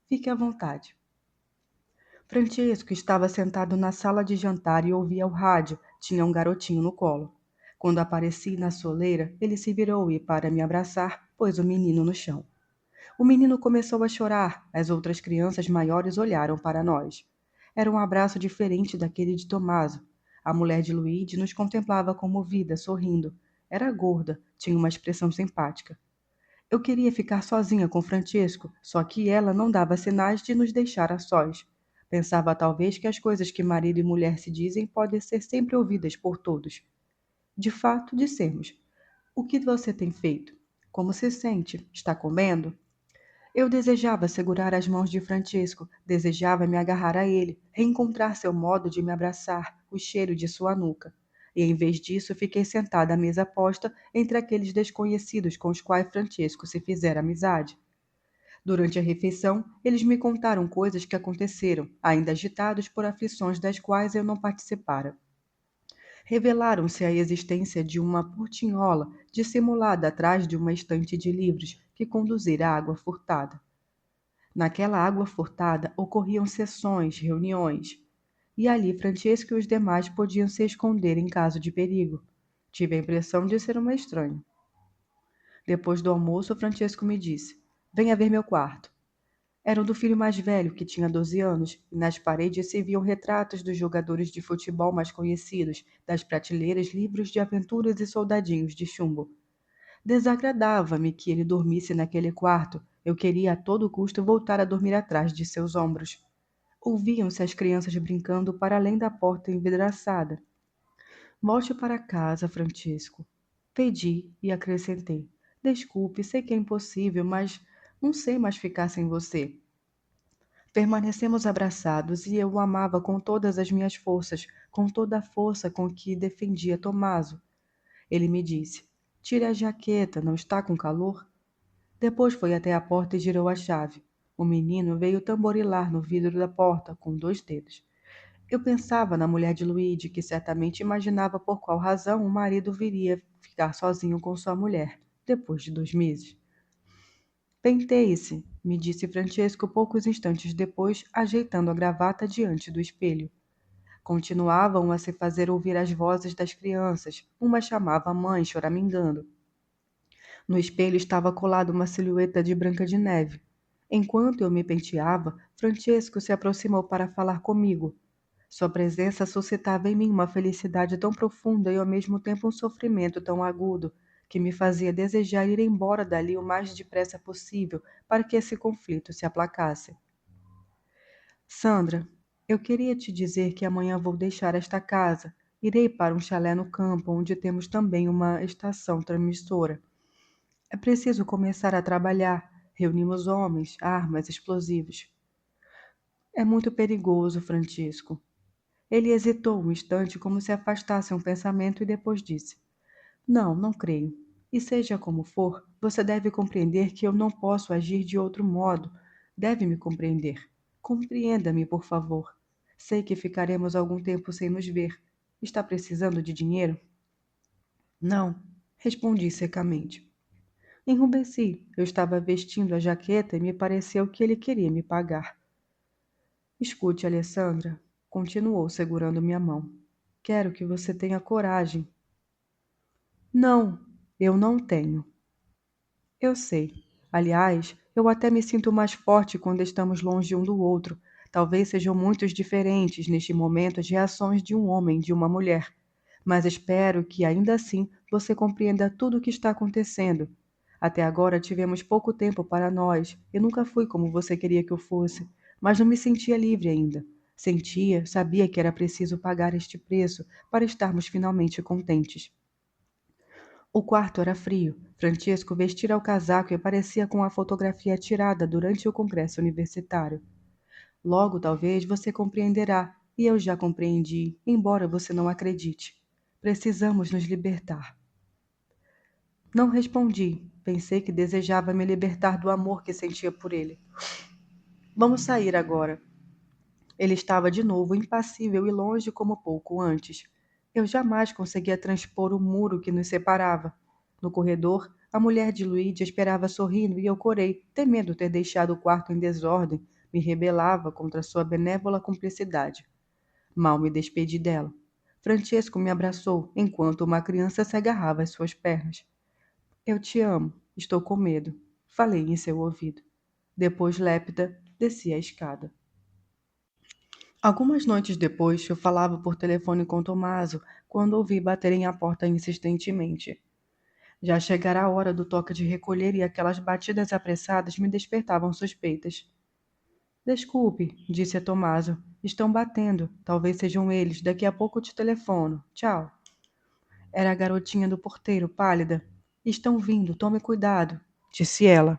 Fique à vontade. Francesco estava sentado na sala de jantar e ouvia o rádio. Tinha um garotinho no colo. Quando apareci na soleira, ele se virou e, para me abraçar, pôs o menino no chão. O menino começou a chorar. As outras crianças maiores olharam para nós. Era um abraço diferente daquele de Tommaso. A mulher de Luigi nos contemplava comovida, sorrindo. Era gorda, tinha uma expressão simpática. Eu queria ficar sozinha com Francesco, só que ela não dava sinais de nos deixar a sós. Pensava talvez que as coisas que marido e mulher se dizem podem ser sempre ouvidas por todos. De fato, dissemos. O que você tem feito? Como se sente? Está comendo? Eu desejava segurar as mãos de Francisco, desejava me agarrar a ele, reencontrar seu modo de me abraçar, o cheiro de sua nuca. E em vez disso, fiquei sentada à mesa posta entre aqueles desconhecidos com os quais Francisco se fizera amizade. Durante a refeição, eles me contaram coisas que aconteceram, ainda agitados por aflições das quais eu não participara. Revelaram-se a existência de uma portinhola dissimulada atrás de uma estante de livros que conduzira à água furtada. Naquela água furtada ocorriam sessões, reuniões, e ali Francesco e os demais podiam se esconder em caso de perigo. Tive a impressão de ser uma estranha. Depois do almoço, Francesco me disse: Venha ver meu quarto. Era o do filho mais velho, que tinha 12 anos, e nas paredes se viam retratos dos jogadores de futebol mais conhecidos, das prateleiras livros de aventuras e soldadinhos de chumbo. Desagradava-me que ele dormisse naquele quarto. Eu queria a todo custo voltar a dormir atrás de seus ombros. Ouviam-se as crianças brincando para além da porta envidraçada. Volte para casa, Francisco. Pedi e acrescentei. Desculpe, sei que é impossível, mas não sei mais ficar sem você. Permanecemos abraçados e eu o amava com todas as minhas forças, com toda a força com que defendia Tomaso. Ele me disse: Tire a jaqueta, não está com calor? Depois foi até a porta e girou a chave. O menino veio tamborilar no vidro da porta com 2 dedos. Eu pensava na mulher de Luigi, que certamente imaginava por qual razão o marido viria ficar sozinho com sua mulher, depois de 2 meses. Penteie-se, me disse Francesco poucos instantes depois, ajeitando a gravata diante do espelho. Continuavam a se fazer ouvir as vozes das crianças. Uma chamava a mãe, choramingando. No espelho estava colada uma silhueta de Branca de Neve. Enquanto eu me penteava, Francesco se aproximou para falar comigo. Sua presença suscitava em mim uma felicidade tão profunda e ao mesmo tempo um sofrimento tão agudo, que me fazia desejar ir embora dali o mais depressa possível para que esse conflito se aplacasse. Sandra, eu queria te dizer que amanhã vou deixar esta casa. Irei para um chalé no campo, onde temos também uma estação transmissora. É preciso começar a trabalhar. Reunimos homens, armas, explosivos. É muito perigoso, Francisco. Ele hesitou um instante, como se afastasse um pensamento, e depois disse: Não, não creio. E seja como for, você deve compreender que eu não posso agir de outro modo. Deve me compreender. Compreenda-me, por favor. Sei que ficaremos algum tempo sem nos ver. Está precisando de dinheiro? Não, respondi secamente. Enrubesci. Eu estava vestindo a jaqueta e me pareceu que ele queria me pagar. Escute, Alessandra, continuou segurando minha mão. Quero que você tenha coragem. Não, eu não tenho. Eu sei. Aliás, eu até me sinto mais forte quando estamos longe um do outro. Talvez sejam muito diferentes neste momento as reações de um homem e de uma mulher. Mas espero que, ainda assim, você compreenda tudo o que está acontecendo. Até agora tivemos pouco tempo para nós. Eu nunca fui como você queria que eu fosse, mas não me sentia livre ainda. Sabia que era preciso pagar este preço para estarmos finalmente contentes. O quarto era frio. Francesco vestira o casaco e parecia com a fotografia tirada durante o congresso universitário. Logo, talvez, você compreenderá, e eu já compreendi, embora você não acredite. Precisamos nos libertar. Não respondi. Pensei que desejava me libertar do amor que sentia por ele. Vamos sair agora. Ele estava de novo impassível e longe como pouco antes. Eu jamais conseguia transpor o muro que nos separava. No corredor, a mulher de Luigi esperava sorrindo e eu corei, temendo ter deixado o quarto em desordem, me rebelava contra sua benévola cumplicidade. Mal me despedi dela. Francesco me abraçou, enquanto uma criança se agarrava às suas pernas. Eu te amo, estou com medo, falei em seu ouvido. Depois, lépida, desci a escada. Algumas noites depois, eu falava por telefone com Tomaso quando ouvi baterem à porta insistentemente. Já chegara a hora do toque de recolher e aquelas batidas apressadas me despertavam suspeitas. Desculpe, disse a Tomaso. Estão batendo. Talvez sejam eles. Daqui a pouco te telefono. Tchau. Era a garotinha do porteiro, pálida. Estão vindo, tome cuidado, disse ela.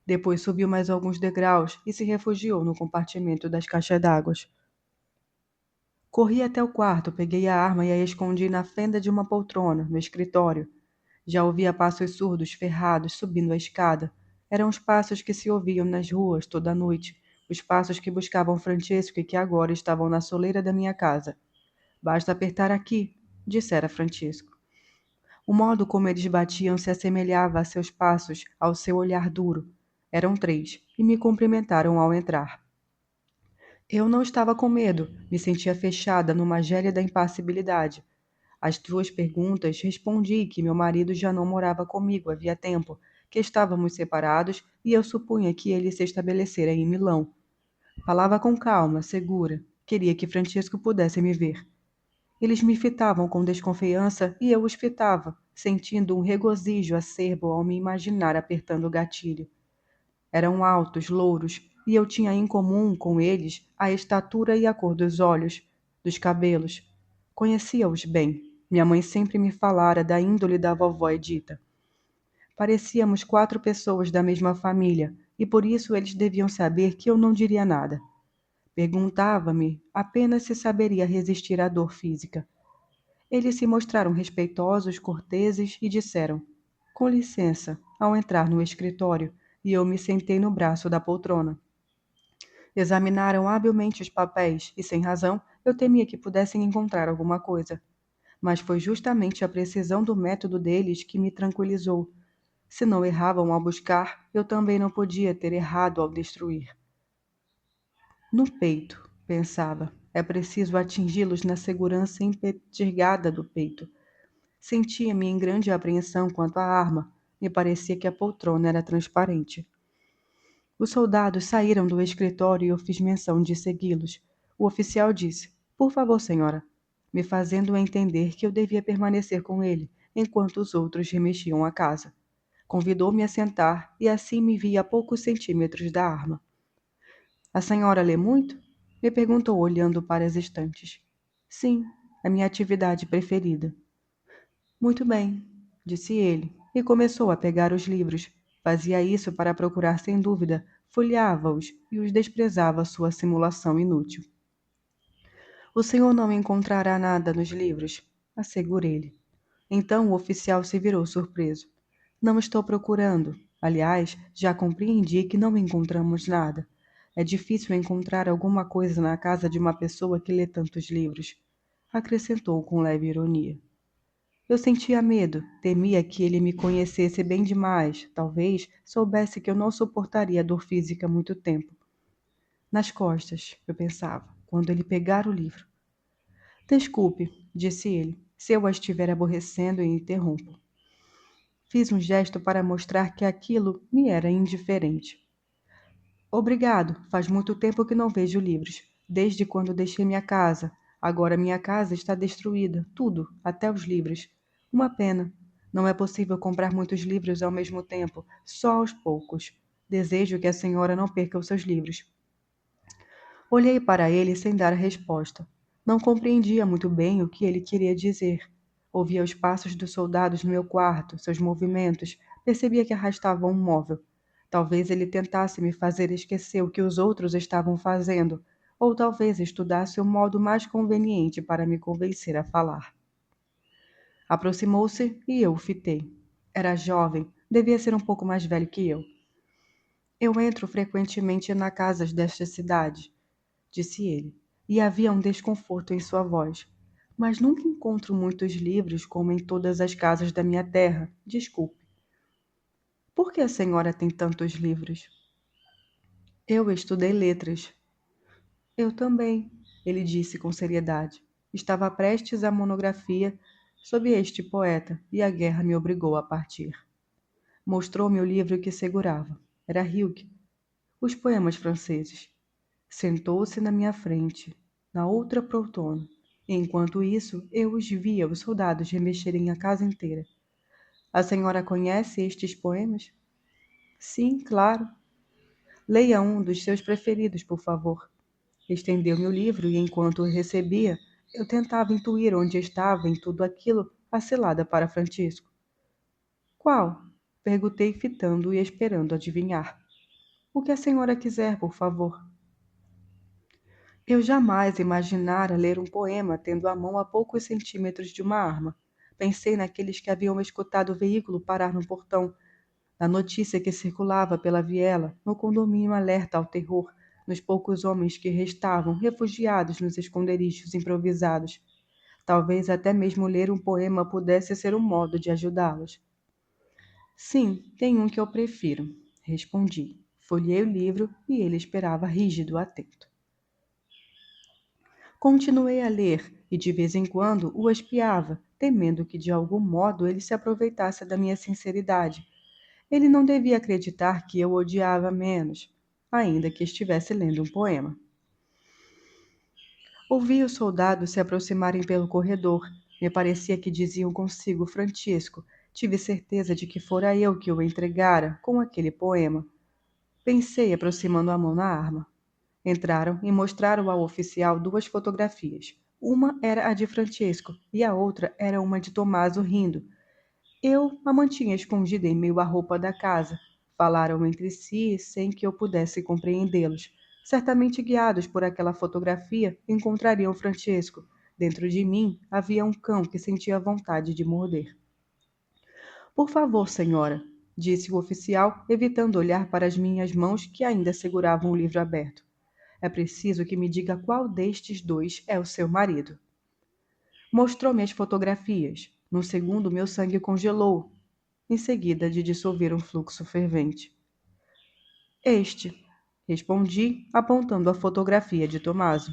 Depois subiu mais alguns degraus e se refugiou no compartimento das caixas d'água. Corri até o quarto, peguei a arma e a escondi na fenda de uma poltrona, no escritório. Já ouvia passos surdos, ferrados, subindo a escada. Eram os passos que se ouviam nas ruas toda a noite, os passos que buscavam Francesco e que agora estavam na soleira da minha casa. Basta apertar aqui, dissera Francisco. O modo como eles batiam se assemelhava a seus passos, ao seu olhar duro. Eram 3, e me cumprimentaram ao entrar. Eu não estava com medo, me sentia fechada numa gélida impassibilidade. Às 2 perguntas, respondi que meu marido já não morava comigo havia tempo, que estávamos separados e eu supunha que ele se estabelecera em Milão. Falava com calma, segura. Queria que Francisco pudesse me ver. Eles me fitavam com desconfiança e eu os fitava, sentindo um regozijo acerbo ao me imaginar apertando o gatilho. Eram altos, louros, e eu tinha em comum com eles a estatura e a cor dos olhos, dos cabelos. Conhecia-os bem. Minha mãe sempre me falara da índole da vovó Edita. Parecíamos 4 pessoas da mesma família, e por isso eles deviam saber que eu não diria nada. Perguntava-me apenas se saberia resistir à dor física. Eles se mostraram respeitosos, corteses e disseram: Com licença, ao entrar no escritório, e eu me sentei no braço da poltrona. Examinaram habilmente os papéis e, sem razão, eu temia que pudessem encontrar alguma coisa. Mas foi justamente a precisão do método deles que me tranquilizou. Se não erravam ao buscar, eu também não podia ter errado ao destruir. No peito, pensava, é preciso atingi-los na segurança impetirgada do peito. Sentia-me em grande apreensão quanto à arma. Me parecia que a poltrona era transparente. Os soldados saíram do escritório e eu fiz menção de segui-los. O oficial disse: "Por favor, senhora", me fazendo entender que eu devia permanecer com ele, enquanto os outros remexiam a casa. Convidou-me a sentar e assim me vi a poucos centímetros da arma. "A senhora lê muito?" me perguntou olhando para as estantes. "Sim, é minha atividade preferida." "Muito bem", disse ele, e começou a pegar os livros. Fazia isso para procurar sem dúvida, folheava-os e os desprezava sua simulação inútil. "O senhor não encontrará nada nos livros", assegurei-lhe. Então o oficial se virou surpreso. "Não estou procurando. Aliás, já compreendi que não encontramos nada. É difícil encontrar alguma coisa na casa de uma pessoa que lê tantos livros", acrescentou com leve ironia. Eu sentia medo, temia que ele me conhecesse bem demais, talvez soubesse que eu não suportaria dor física muito tempo. Nas costas, eu pensava, quando ele pegar o livro. "Desculpe", disse ele, "se eu a estiver aborrecendo e interrompo." Fiz um gesto para mostrar que aquilo me era indiferente. "Obrigado, faz muito tempo que não vejo livros, desde quando deixei minha casa. Agora minha casa está destruída, tudo, até os livros. Uma pena. Não é possível comprar muitos livros ao mesmo tempo, só aos poucos. Desejo que a senhora não perca os seus livros." Olhei para ele sem dar resposta. Não compreendia muito bem o que ele queria dizer. Ouvia os passos dos soldados no meu quarto, seus movimentos, percebia que arrastavam um móvel. Talvez ele tentasse me fazer esquecer o que os outros estavam fazendo, ou talvez estudasse o modo mais conveniente para me convencer a falar. Aproximou-se e eu o fitei. Era jovem, devia ser um pouco mais velho que eu. "Eu entro frequentemente na casas desta cidade", disse ele, e havia um desconforto em sua voz. "Mas nunca encontro muitos livros como em todas as casas da minha terra. Desculpe." "Por que a senhora tem tantos livros?" "Eu estudei letras." "Eu também", ele disse com seriedade. Estava prestes à monografia sobre este poeta e a guerra me obrigou a partir. Mostrou-me o livro que segurava. Era Rilke, os poemas franceses. Sentou-se na minha frente, na outra poltrona. Enquanto isso, eu os via os soldados remexerem a casa inteira. "A senhora conhece estes poemas?" "Sim, claro." "Leia um dos seus preferidos, por favor." Estendeu-me o livro e, enquanto o recebia, eu tentava intuir onde estava em tudo aquilo a cilada para Francisco. "Qual?" perguntei, fitando e esperando adivinhar. "O que a senhora quiser, por favor." Eu jamais imaginara ler um poema tendo a mão a poucos centímetros de uma arma. Pensei naqueles que haviam escutado o veículo parar no portão, na notícia que circulava pela viela, no condomínio alerta ao terror, nos poucos homens que restavam refugiados nos esconderijos improvisados. Talvez até mesmo ler um poema pudesse ser um modo de ajudá-los. "Sim, tem um que eu prefiro", respondi. Folhei o livro e ele esperava rígido, atento. Continuei a ler e de vez em quando o espiava, temendo que de algum modo ele se aproveitasse da minha sinceridade. Ele não devia acreditar que eu o odiava menos, ainda que estivesse lendo um poema. Ouvi os soldados se aproximarem pelo corredor. Me parecia que diziam consigo: "Francisco." Tive certeza de que fora eu que o entregara com aquele poema. Pensei, aproximando a mão na arma. Entraram e mostraram ao oficial duas fotografias. Uma era a de Francisco e a outra era uma de Tommaso rindo. Eu a mantinha escondida em meio à roupa da casa. Falaram entre si sem que eu pudesse compreendê-los. Certamente guiados por aquela fotografia, encontrariam Francisco. Dentro de mim havia um cão que sentia vontade de morder. "Por favor, senhora", disse o oficial, evitando olhar para as minhas mãos que ainda seguravam o livro aberto. "É preciso que me diga qual destes dois é o seu marido." Mostrou-me as fotografias. Num segundo, meu sangue congelou, em seguida de dissolver um fluxo fervente. "Este", respondi, apontando a fotografia de Tommaso.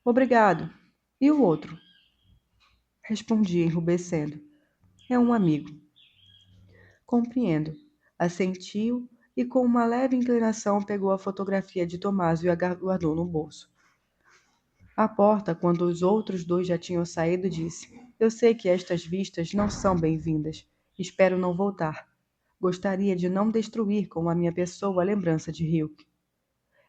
"Obrigado. E o outro?" Respondi, enrubescendo. "É um amigo." "Compreendo." Assentiu e, com uma leve inclinação, pegou a fotografia de Tommaso e a guardou no bolso. À porta, quando os outros dois já tinham saído, disse: Eu sei que estas vistas não são bem-vindas. Espero não voltar. Gostaria de não destruir com a minha pessoa a lembrança de Hilke.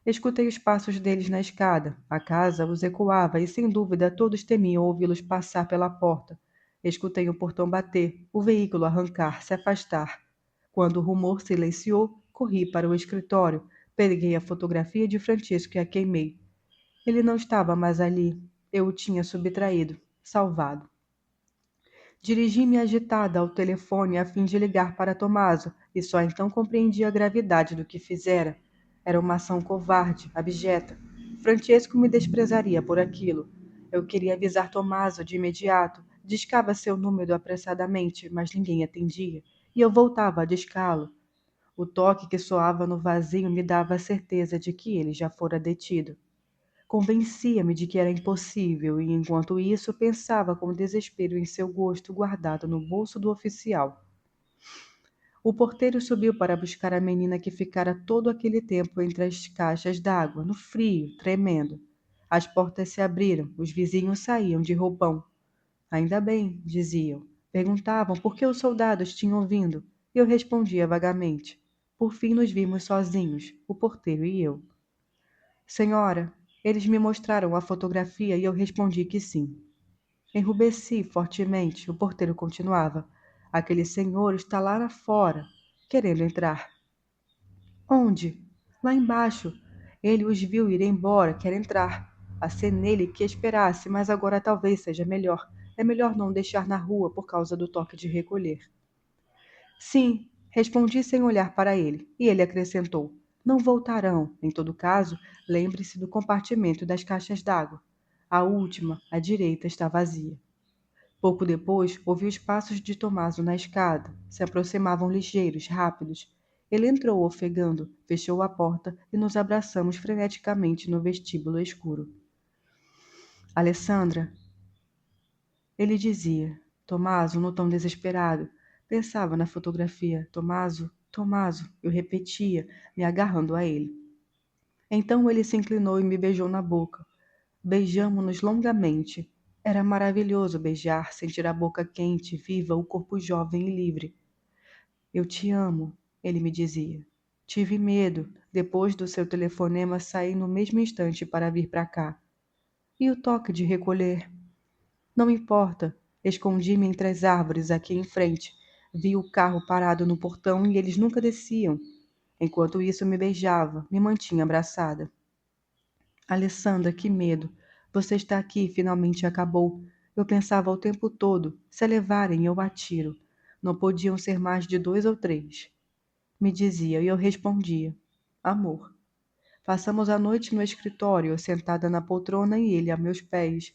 Escutei os passos deles na escada. A casa os ecoava e, sem dúvida, todos temiam ouvi-los passar pela porta. Escutei o portão bater, o veículo arrancar, se afastar. Quando o rumor silenciou, corri para o escritório, peguei a fotografia de Francisco e a queimei. Ele não estava mais ali. Eu o tinha subtraído, salvado. Dirigi-me agitada ao telefone a fim de ligar para Tomaso, e só então compreendi a gravidade do que fizera. Era uma ação covarde, abjeta. Francesco me desprezaria por aquilo. Eu queria avisar Tomaso de imediato. Discava seu número apressadamente, mas ninguém atendia, e eu voltava a discá-lo. O toque que soava no vazio me dava a certeza de que ele já fora detido. Convencia-me de que era impossível, e enquanto isso pensava com desespero em seu gosto guardado no bolso do oficial. O porteiro subiu para buscar a menina que ficara todo aquele tempo entre as caixas d'água, no frio, tremendo. As portas se abriram, os vizinhos saíam de roupão. Ainda bem, diziam. Perguntavam por que os soldados tinham vindo. Eu respondia vagamente. Por fim nos vimos sozinhos, o porteiro e eu. Senhora, eles me mostraram a fotografia e eu respondi que sim. Enrubesci fortemente. O porteiro continuava. Aquele senhor está lá fora, querendo entrar. Onde? Lá embaixo. Ele os viu ir embora, quer entrar. Acenei-lhe que esperasse, mas agora talvez seja melhor. É melhor não deixar na rua por causa do toque de recolher. Sim, respondi sem olhar para ele, e ele acrescentou: Não voltarão. Em todo caso, lembre-se do compartimento das caixas d'água. A última, à direita, está vazia. Pouco depois, ouvi os passos de Tomaso na escada. Se aproximavam ligeiros, rápidos. Ele entrou ofegando, fechou a porta e nos abraçamos freneticamente no vestíbulo escuro. Alessandra, ele dizia. Tomaso, no tom desesperado. Pensava na fotografia. Tomaso, Tomaso, eu repetia, me agarrando a ele. Então ele se inclinou e me beijou na boca. Beijamo-nos longamente. Era maravilhoso beijar, sentir a boca quente, viva, o corpo jovem e livre. Eu te amo, ele me dizia. Tive medo. Depois do seu telefonema, saí no mesmo instante para vir para cá. E o toque de recolher? Não importa. Escondi-me entre as árvores aqui em frente. Vi o carro parado no portão e eles nunca desciam. Enquanto isso, me beijava, me mantinha abraçada. Alessandra, que medo. Você está aqui, finalmente acabou. Eu pensava o tempo todo, se a levarem, eu atiro. Não podiam ser mais de 2 ou 3. Me dizia, e eu respondia. Amor. Passamos a noite no escritório, sentada na poltrona e ele a meus pés.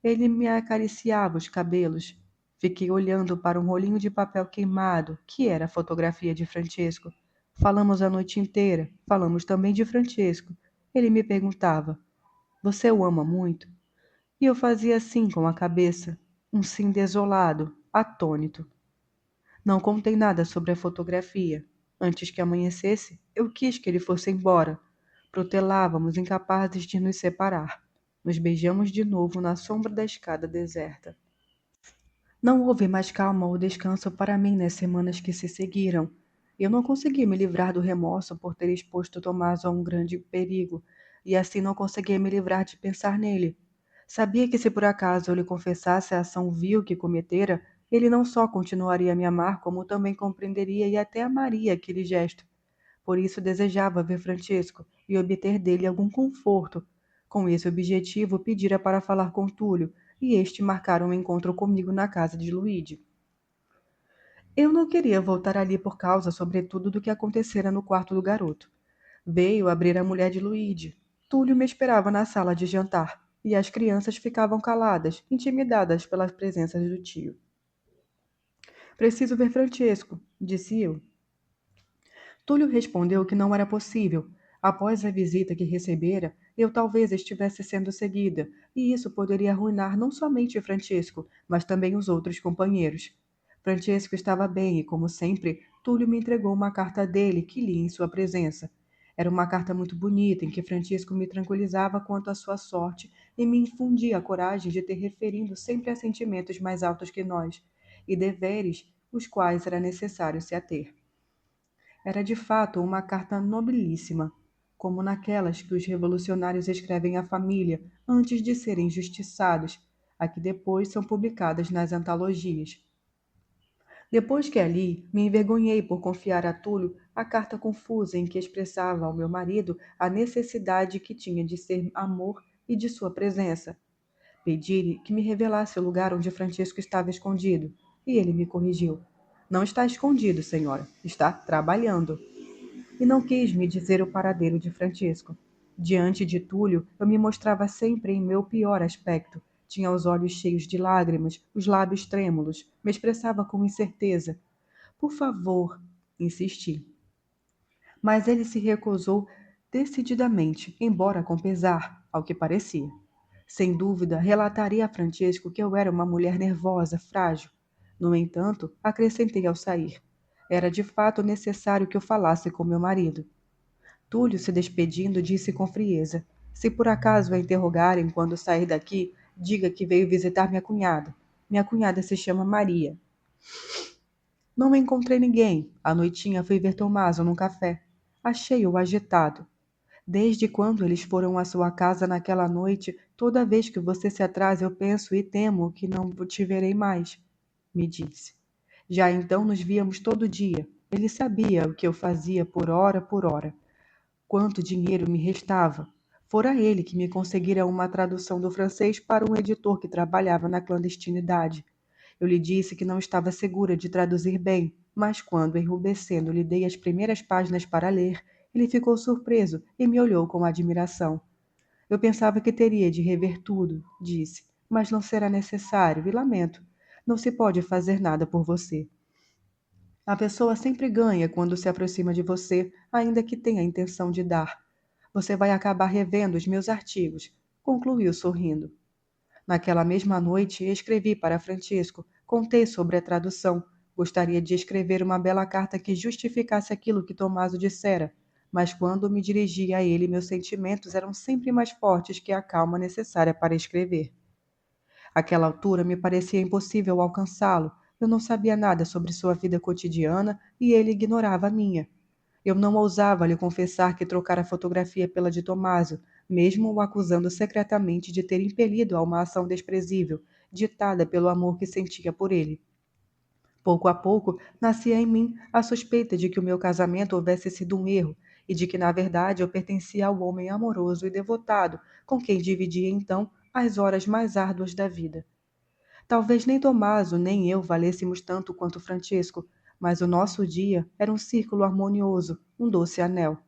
Ele me acariciava os cabelos. Fiquei olhando para um rolinho de papel queimado, que era a fotografia de Francesco. Falamos a noite inteira. Falamos também de Francesco. Ele me perguntava: Você o ama muito? E eu fazia assim com a cabeça. Um sim desolado, atônito. Não contei nada sobre a fotografia. Antes que amanhecesse, eu quis que ele fosse embora. Protelávamos, incapazes de nos separar. Nos beijamos de novo na sombra da escada deserta. Não houve mais calma ou descanso para mim nas semanas que se seguiram. Eu não consegui me livrar do remorso por ter exposto Tomás a um grande perigo, e assim não conseguia me livrar de pensar nele. Sabia que se por acaso eu lhe confessasse a ação vil que cometera, ele não só continuaria a me amar, como também compreenderia e até amaria aquele gesto. Por isso desejava ver Francisco e obter dele algum conforto. Com esse objetivo, pedira para falar com Túlio, e este marcara um encontro comigo na casa de Luíde. Eu não queria voltar ali por causa, sobretudo, do que acontecera no quarto do garoto. Veio abrir a mulher de Luíde. Túlio me esperava na sala de jantar, e as crianças ficavam caladas, intimidadas pela presença do tio. Preciso ver Francesco, disse eu. Túlio respondeu que não era possível. Após a visita que recebera, eu talvez estivesse sendo seguida, e isso poderia arruinar não somente Francesco, mas também os outros companheiros. Francesco estava bem e, como sempre, Túlio me entregou uma carta dele que li em sua presença. Era uma carta muito bonita em que Francesco me tranquilizava quanto à sua sorte e me infundia a coragem de ter referindo sempre a sentimentos mais altos que nós e deveres os quais era necessário se ater. Era de fato uma carta nobilíssima, como naquelas que os revolucionários escrevem à família antes de serem injustiçados, a que depois são publicadas nas antologias. Depois que a li, me envergonhei por confiar a Túlio a carta confusa em que expressava ao meu marido a necessidade que tinha de ser amor e de sua presença. Pedi-lhe que me revelasse o lugar onde Francisco estava escondido, e ele me corrigiu. Não está escondido, senhora, está trabalhando. E não quis me dizer o paradeiro de Francisco. Diante de Túlio, eu me mostrava sempre em meu pior aspecto. Tinha os olhos cheios de lágrimas, os lábios trêmulos, me expressava com incerteza. Por favor, insisti. Mas ele se recusou decididamente, embora com pesar, ao que parecia. Sem dúvida, relataria a Francisco que eu era uma mulher nervosa, frágil. No entanto, acrescentei ao sair. Era de fato necessário que eu falasse com meu marido. Túlio, se despedindo, disse com frieza: Se por acaso a interrogarem quando sair daqui, diga que veio visitar minha cunhada. Minha cunhada se chama Maria. Não encontrei ninguém. À noitinha fui ver Tomaso num café. Achei-o agitado. Desde quando eles foram à sua casa naquela noite, toda vez que você se atrasa eu penso e temo que não te verei mais, me disse. Já então nos víamos todo dia. Ele sabia o que eu fazia por hora. Quanto dinheiro me restava. Fora ele que me conseguira uma tradução do francês para um editor que trabalhava na clandestinidade. Eu lhe disse que não estava segura de traduzir bem, mas quando, enrubescendo, lhe dei as primeiras páginas para ler, ele ficou surpreso e me olhou com admiração. Eu pensava que teria de rever tudo, disse, mas não será necessário, e lamento. Não se pode fazer nada por você. A pessoa sempre ganha quando se aproxima de você, ainda que tenha a intenção de dar. Você vai acabar revendo os meus artigos, concluiu sorrindo. Naquela mesma noite, escrevi para Francisco, contei sobre a tradução. Gostaria de escrever uma bela carta que justificasse aquilo que Tomaso dissera, mas quando me dirigia a ele, meus sentimentos eram sempre mais fortes que a calma necessária para escrever. Àquela altura me parecia impossível alcançá-lo. Eu não sabia nada sobre sua vida cotidiana e ele ignorava a minha. Eu não ousava lhe confessar que trocara a fotografia pela de Tomaso, mesmo o acusando secretamente de ter impelido a uma ação desprezível, ditada pelo amor que sentia por ele. Pouco a pouco, nascia em mim a suspeita de que o meu casamento houvesse sido um erro e de que, na verdade, eu pertencia ao homem amoroso e devotado com quem dividia então as horas mais árduas da vida. Talvez nem Tomaso nem eu valêssemos tanto quanto Francisco, mas o nosso dia era um círculo harmonioso, um doce anel.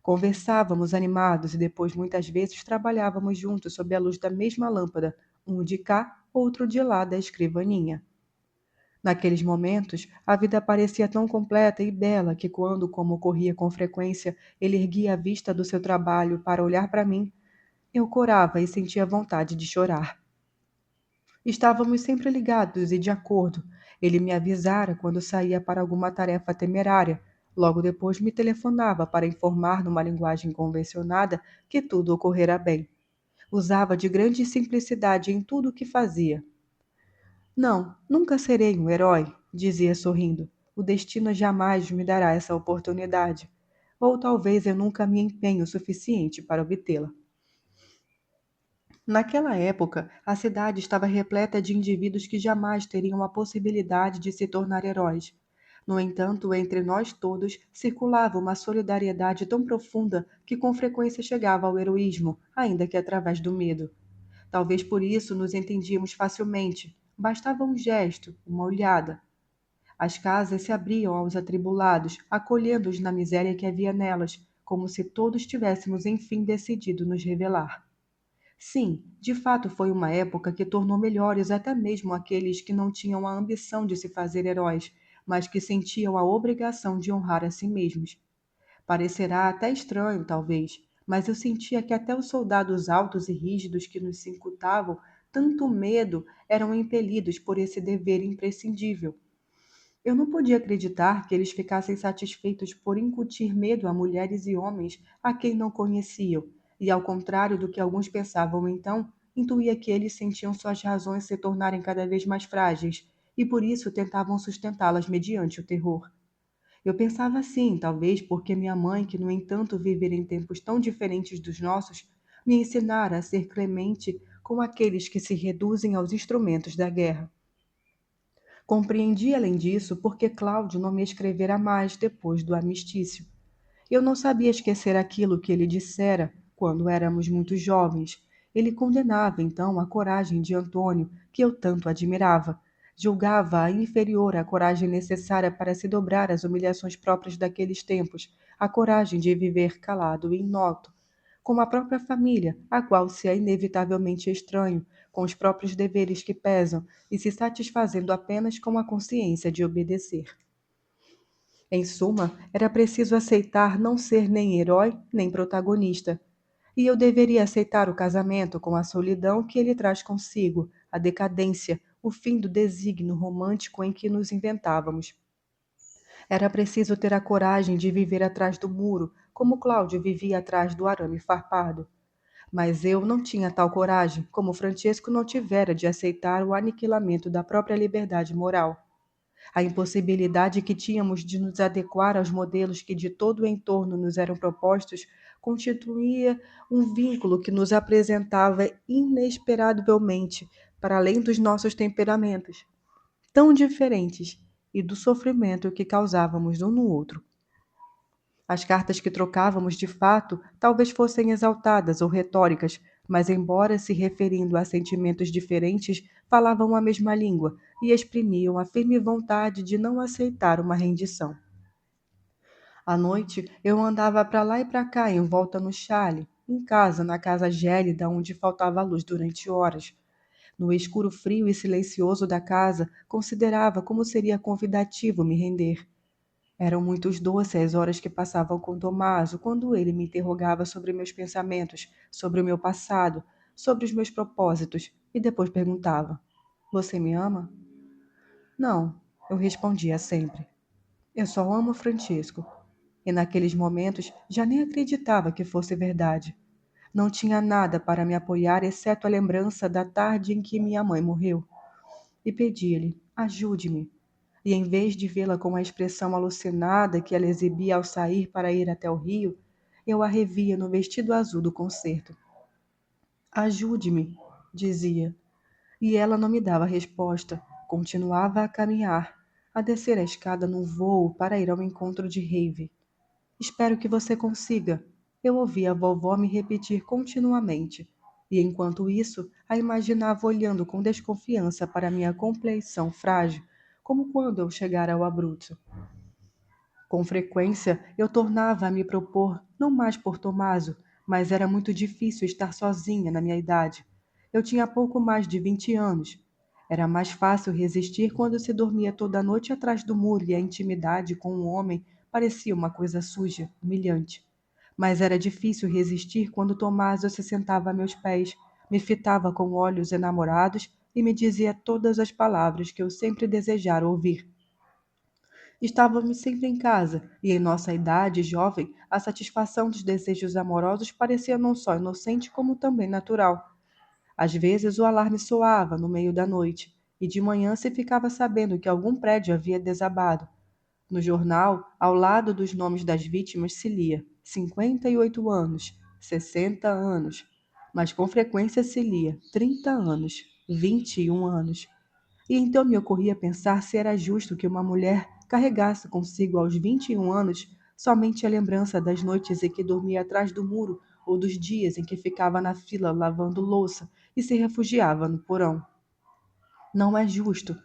Conversávamos animados e depois muitas vezes trabalhávamos juntos sob a luz da mesma lâmpada, um de cá, outro de lá da escrivaninha. Naqueles momentos, a vida parecia tão completa e bela que quando, como ocorria com frequência, ele erguia a vista do seu trabalho para olhar para mim, eu corava e sentia vontade de chorar. Estávamos sempre ligados e de acordo. Ele me avisara quando saía para alguma tarefa temerária. Logo depois me telefonava para informar numa linguagem convencionada que tudo ocorrera bem. Usava de grande simplicidade em tudo o que fazia. Não, nunca serei um herói, dizia sorrindo. O destino jamais me dará essa oportunidade. Ou talvez eu nunca me empenhe o suficiente para obtê-la. Naquela época, a cidade estava repleta de indivíduos que jamais teriam a possibilidade de se tornar heróis. No entanto, entre nós todos circulava uma solidariedade tão profunda que com frequência chegava ao heroísmo, ainda que através do medo. Talvez por isso nos entendíamos facilmente. Bastava um gesto, uma olhada. As casas se abriam aos atribulados, acolhendo-os na miséria que havia nelas, como se todos tivéssemos enfim decidido nos revelar. Sim, de fato foi uma época que tornou melhores até mesmo aqueles que não tinham a ambição de se fazer heróis, mas que sentiam a obrigação de honrar a si mesmos. Parecerá até estranho, talvez, mas eu sentia que até os soldados altos e rígidos que nos incutavam tanto medo eram impelidos por esse dever imprescindível. Eu não podia acreditar que eles ficassem satisfeitos por incutir medo a mulheres e homens a quem não conheciam, e ao contrário do que alguns pensavam então, intuía que eles sentiam suas razões se tornarem cada vez mais frágeis e por isso tentavam sustentá-las mediante o terror. Eu pensava assim, talvez porque minha mãe, que no entanto vivera em tempos tão diferentes dos nossos, me ensinara a ser clemente com aqueles que se reduzem aos instrumentos da guerra. Compreendi, além disso, porque Cláudio não me escrevera mais depois do armistício. Eu não sabia esquecer aquilo que ele dissera quando éramos muito jovens. Ele condenava, então, a coragem de Antônio, que eu tanto admirava. Julgava-a inferior à coragem necessária para se dobrar às humilhações próprias daqueles tempos, a coragem de viver calado e inoto, como a própria família, a qual se é inevitavelmente estranho, com os próprios deveres que pesam e se satisfazendo apenas com a consciência de obedecer. Em suma, era preciso aceitar não ser nem herói nem protagonista. E eu deveria aceitar o casamento com a solidão que ele traz consigo, a decadência, o fim do desígnio romântico em que nos inventávamos. Era preciso ter a coragem de viver atrás do muro, como Cláudio vivia atrás do arame farpado. Mas eu não tinha tal coragem, como Francesco não tivera de aceitar o aniquilamento da própria liberdade moral. A impossibilidade que tínhamos de nos adequar aos modelos que de todo o entorno nos eram propostos constituía um vínculo que nos apresentava inesperavelmente para além dos nossos temperamentos, tão diferentes, e do sofrimento que causávamos um no outro. As cartas que trocávamos de fato talvez fossem exaltadas ou retóricas, mas embora se referindo a sentimentos diferentes, falavam a mesma língua e exprimiam a firme vontade de não aceitar uma rendição. À noite, eu andava para lá e para cá em volta no chale, em casa, na casa gélida onde faltava luz durante horas. No escuro frio e silencioso da casa, considerava como seria convidativo me render. Eram muito doces as horas que passavam com Tomaso quando ele me interrogava sobre meus pensamentos, sobre o meu passado, sobre os meus propósitos, e depois perguntava: Você me ama? Não, eu respondia sempre. Eu só amo Francisco. E naqueles momentos já nem acreditava que fosse verdade. Não tinha nada para me apoiar exceto a lembrança da tarde em que minha mãe morreu. E pedi-lhe: ajude-me. E em vez de vê-la com a expressão alucinada que ela exibia ao sair para ir até o rio, eu a revia no vestido azul do concerto. Ajude-me, dizia, e ela não me dava resposta. Continuava a caminhar, a descer a escada num vôo para ir ao encontro de Rave. Espero que você consiga. Eu ouvia a vovó me repetir continuamente, e enquanto isso, a imaginava olhando com desconfiança para minha compleição frágil, como quando eu chegara ao Abruzzo. Com frequência, eu tornava a me propor, não mais por Tomaso, mas era muito difícil estar sozinha na minha idade. Eu tinha pouco mais de 20 anos. Era mais fácil resistir quando se dormia toda noite atrás do muro e a intimidade com um homem parecia uma coisa suja, humilhante. Mas era difícil resistir quando Tomaso se sentava a meus pés, me fitava com olhos enamorados e me dizia todas as palavras que eu sempre desejara ouvir. Estávamos sempre em casa, e em nossa idade jovem, a satisfação dos desejos amorosos parecia não só inocente como também natural. Às vezes o alarme soava no meio da noite, e de manhã se ficava sabendo que algum prédio havia desabado. No jornal, ao lado dos nomes das vítimas, se lia 58 anos, 60 anos, mas com frequência se lia 30 anos, 21 anos. E então me ocorria pensar se era justo que uma mulher carregasse consigo aos 21 anos somente a lembrança das noites em que dormia atrás do muro ou dos dias em que ficava na fila lavando louça e se refugiava no porão. Não é justo,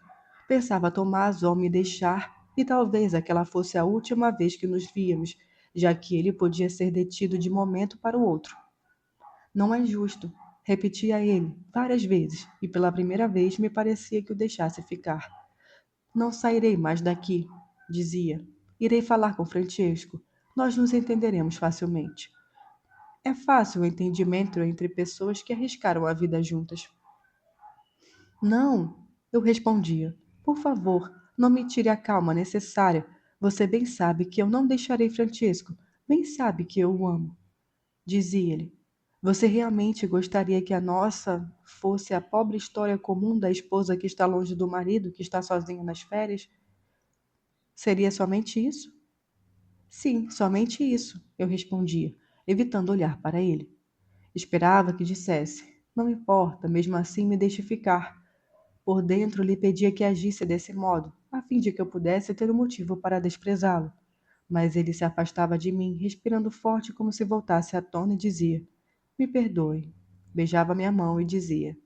pensava Tommaso ao me deixar, e talvez aquela fosse a última vez que nos víamos, já que ele podia ser detido de momento para o outro. Não é justo, repetia ele várias vezes, e pela primeira vez me parecia que o deixasse ficar. Não sairei mais daqui, dizia. Irei falar com Francesco. Nós nos entenderemos facilmente. É fácil o entendimento entre pessoas que arriscaram a vida juntas. Não, eu respondia. Por favor, não me tire a calma necessária. Você bem sabe que eu não deixarei Francesco. Bem sabe que eu o amo. Dizia-lhe. Você realmente gostaria que a nossa fosse a pobre história comum da esposa que está longe do marido, que está sozinha nas férias? Seria somente isso? Sim, somente isso, eu respondia, evitando olhar para ele. Esperava que dissesse: não importa, mesmo assim me deixe ficar. Por dentro lhe pedia que agisse desse modo, a fim de que eu pudesse ter um motivo para desprezá-lo. Mas ele se afastava de mim, respirando forte como se voltasse à tona e dizia: me perdoe. Beijava minha mão e dizia: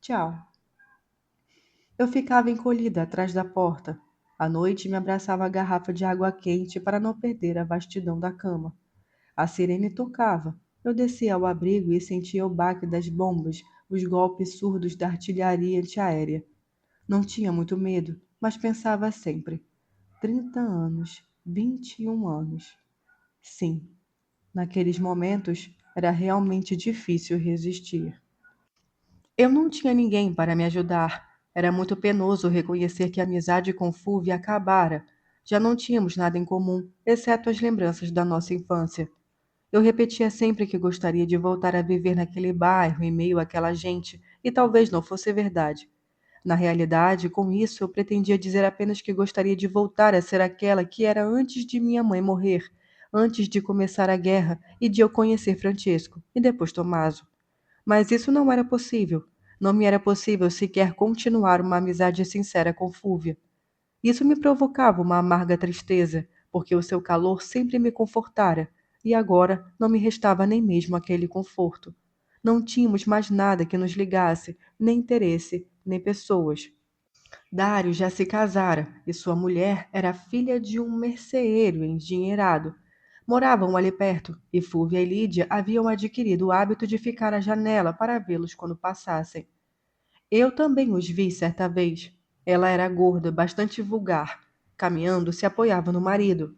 tchau. Eu ficava encolhida atrás da porta. À noite me abraçava a garrafa de água quente para não perder a vastidão da cama. A sirene tocava. Eu descia ao abrigo e sentia o baque das bombas, os golpes surdos da artilharia antiaérea. Não tinha muito medo, mas pensava sempre: 30 anos, 21 anos. Sim, naqueles momentos era realmente difícil resistir. Eu não tinha ninguém para me ajudar. Era muito penoso reconhecer que a amizade com Fulvia acabara. Já não tínhamos nada em comum, exceto as lembranças da nossa infância. Eu repetia sempre que gostaria de voltar a viver naquele bairro, em meio àquela gente, e talvez não fosse verdade. Na realidade, com isso eu pretendia dizer apenas que gostaria de voltar a ser aquela que era antes de minha mãe morrer, antes de começar a guerra e de eu conhecer Francesco, e depois Tommaso. Mas isso não era possível. Não me era possível sequer continuar uma amizade sincera com Fúvia. Isso me provocava uma amarga tristeza, porque o seu calor sempre me confortara, e agora não me restava nem mesmo aquele conforto. Não tínhamos mais nada que nos ligasse, nem interesse, nem pessoas. Dário já se casara, e sua mulher era filha de um merceeiro endinheirado. Moravam ali perto, e Fúvia e Lídia haviam adquirido o hábito de ficar à janela para vê-los quando passassem. Eu também os vi certa vez. Ela era gorda, bastante vulgar. Caminhando, se apoiava no marido.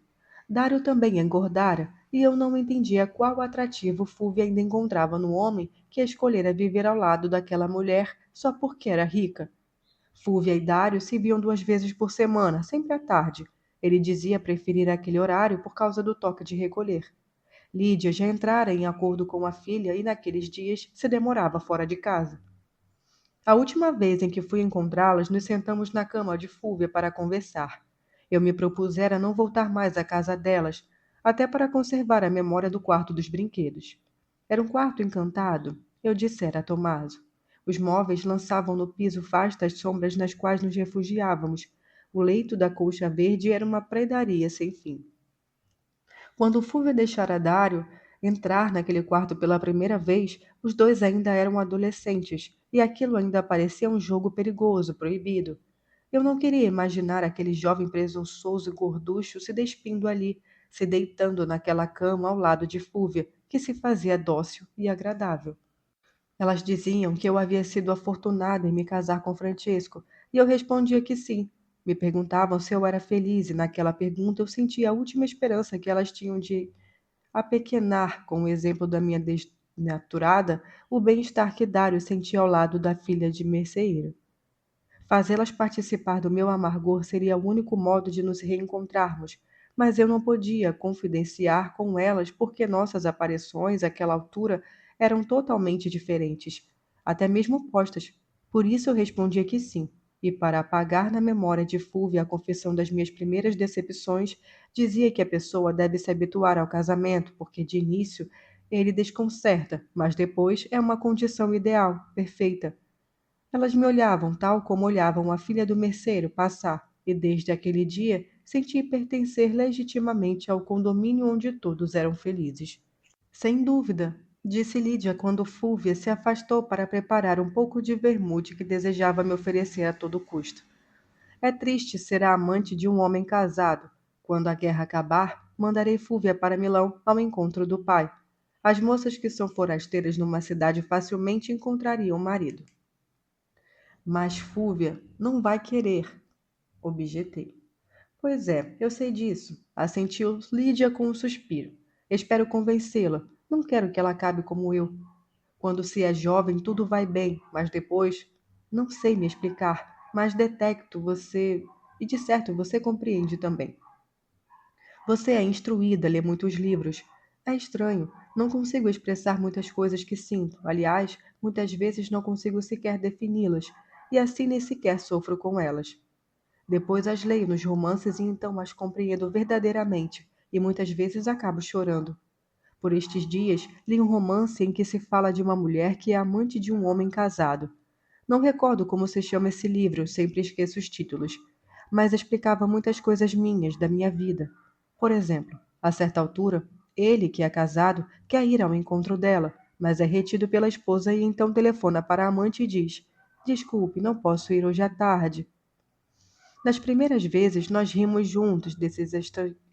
Dário também engordara, e eu não entendia qual atrativo Fúvia ainda encontrava no homem que escolhera viver ao lado daquela mulher só porque era rica. Fúvia e Dário se viam 2 vezes por semana, sempre à tarde. Ele dizia preferir aquele horário por causa do toque de recolher. Lídia já entrara em acordo com a filha e naqueles dias se demorava fora de casa. A última vez em que fui encontrá-las, nos sentamos na cama de Fúvia para conversar. Eu me propusera não voltar mais à casa delas, até para conservar a memória do quarto dos brinquedos. Era um quarto encantado, eu dissera a Tomaso. Os móveis lançavam no piso vastas sombras nas quais nos refugiávamos. O leito da colcha verde era uma predaria sem fim. Quando Fulvia deixara Dário entrar naquele quarto pela primeira vez, os dois ainda eram adolescentes, e aquilo ainda parecia um jogo perigoso, proibido. Eu não queria imaginar aquele jovem presunçoso e gorducho se despindo ali, se deitando naquela cama ao lado de Fúvia, que se fazia dócil e agradável. Elas diziam que eu havia sido afortunada em me casar com Francesco, e eu respondia que sim. Me perguntavam se eu era feliz, e naquela pergunta eu sentia a última esperança que elas tinham de apequenar, com o exemplo da minha desnaturada, o bem-estar que Dário sentia ao lado da filha de merceeiro. Fazê-las participar do meu amargor seria o único modo de nos reencontrarmos, mas eu não podia confidenciar com elas porque nossas aparições àquela altura eram totalmente diferentes, até mesmo opostas. Por isso eu respondia que sim, e para apagar na memória de Fúvia a confissão das minhas primeiras decepções, dizia que a pessoa deve se habituar ao casamento, porque de início ele desconcerta, mas depois é uma condição ideal, perfeita. Elas me olhavam tal como olhavam a filha do merceiro passar, e desde aquele dia senti pertencer legitimamente ao condomínio onde todos eram felizes. Sem dúvida, disse Lídia quando Fúvia se afastou para preparar um pouco de vermute que desejava me oferecer a todo custo. É triste ser a amante de um homem casado. Quando a guerra acabar, mandarei Fúvia para Milão ao encontro do pai. As moças que são forasteiras numa cidade facilmente encontrariam marido. Mas Fúvia não vai querer, objetei. Pois é, eu sei disso, assentiu Lídia com um suspiro. Espero convencê-la. Não quero que ela acabe como eu. Quando se é jovem, tudo vai bem, mas depois. Não sei me explicar, mas detecto você. E de certo você compreende também. Você é instruída, lê muitos livros. É estranho. Não consigo expressar muitas coisas que sinto. Aliás, muitas vezes não consigo sequer defini-las, e assim nem sequer sofro com elas. Depois as leio nos romances e então as compreendo verdadeiramente, e muitas vezes acabo chorando. Por estes dias, li um romance em que se fala de uma mulher que é amante de um homem casado. Não recordo como se chama esse livro, sempre esqueço os títulos, mas explicava muitas coisas minhas, da minha vida. Por exemplo, a certa altura, ele, que é casado, quer ir ao encontro dela, mas é retido pela esposa e então telefona para a amante e diz: Desculpe, não posso ir hoje à tarde. Nas primeiras vezes, nós rimos juntos desses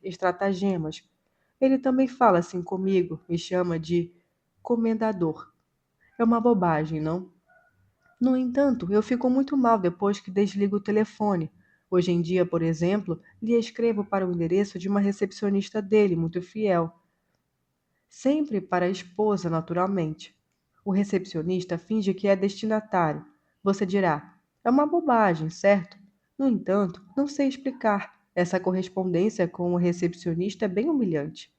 estratagemas. Ele também fala assim comigo, me chama de comendador. É uma bobagem, não? No entanto, eu fico muito mal depois que desligo o telefone. Hoje em dia, por exemplo, lhe escrevo para o endereço de uma recepcionista dele, muito fiel. Sempre para a esposa, naturalmente. O recepcionista finge que é destinatário. Você dirá: é uma bobagem, certo? No entanto, não sei explicar. Essa correspondência com o recepcionista é bem humilhante.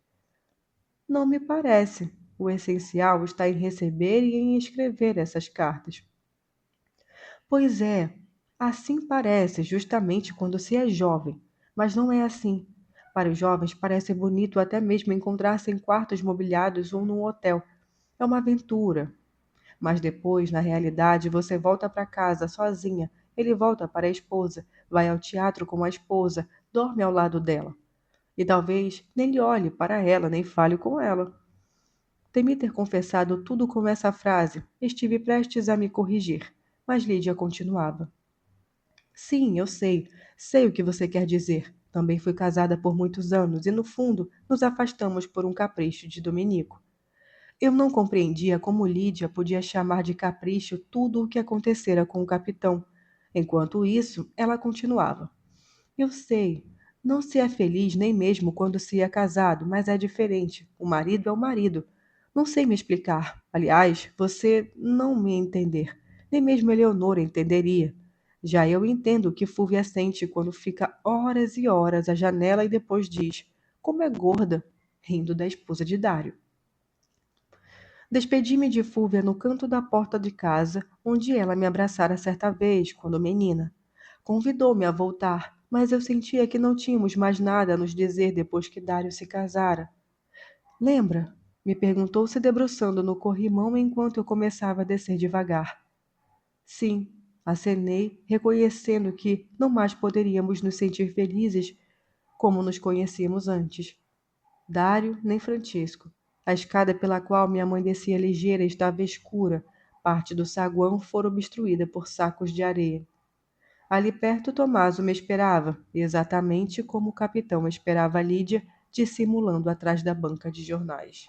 Não me parece. O essencial está em receber e em escrever essas cartas. Pois é, assim parece, justamente quando se é jovem, mas não é assim. Para os jovens parece bonito até mesmo encontrar-se em quartos mobiliados ou num hotel. É uma aventura. Mas depois, na realidade, você volta para casa sozinha, ele volta para a esposa, vai ao teatro com a esposa, dorme ao lado dela. E talvez nem lhe olhe para ela, nem fale com ela. Temi ter confessado tudo com essa frase. Estive prestes a me corrigir, mas Lídia continuava. Sim, eu sei. Sei o que você quer dizer. Também fui casada por muitos anos e, no fundo, nos afastamos por um capricho de Domenico. Eu não compreendia como Lídia podia chamar de capricho tudo o que acontecera com o capitão. Enquanto isso, ela continuava. Eu sei. Não se é feliz nem mesmo quando se é casado, mas é diferente. O marido é o marido. Não sei me explicar. Aliás, você não me entender. Nem mesmo Eleonora entenderia. Já eu entendo o que Fúvia sente quando fica horas e horas à janela e depois diz: Como é gorda! Rindo da esposa de Dário. Despedi-me de Fúvia no canto da porta de casa, onde ela me abraçara certa vez, quando menina. Convidou-me a voltar, mas eu sentia que não tínhamos mais nada a nos dizer depois que Dário se casara. Lembra? Me perguntou se debruçando no corrimão enquanto eu começava a descer devagar. Sim, acenei, reconhecendo que não mais poderíamos nos sentir felizes como nos conhecíamos antes. Dário nem Francisco. A escada pela qual minha mãe descia ligeira estava escura. Parte do saguão fora obstruída por sacos de areia. Ali perto Tomaso me esperava, exatamente como o capitão esperava Lídia, dissimulando atrás da banca de jornais.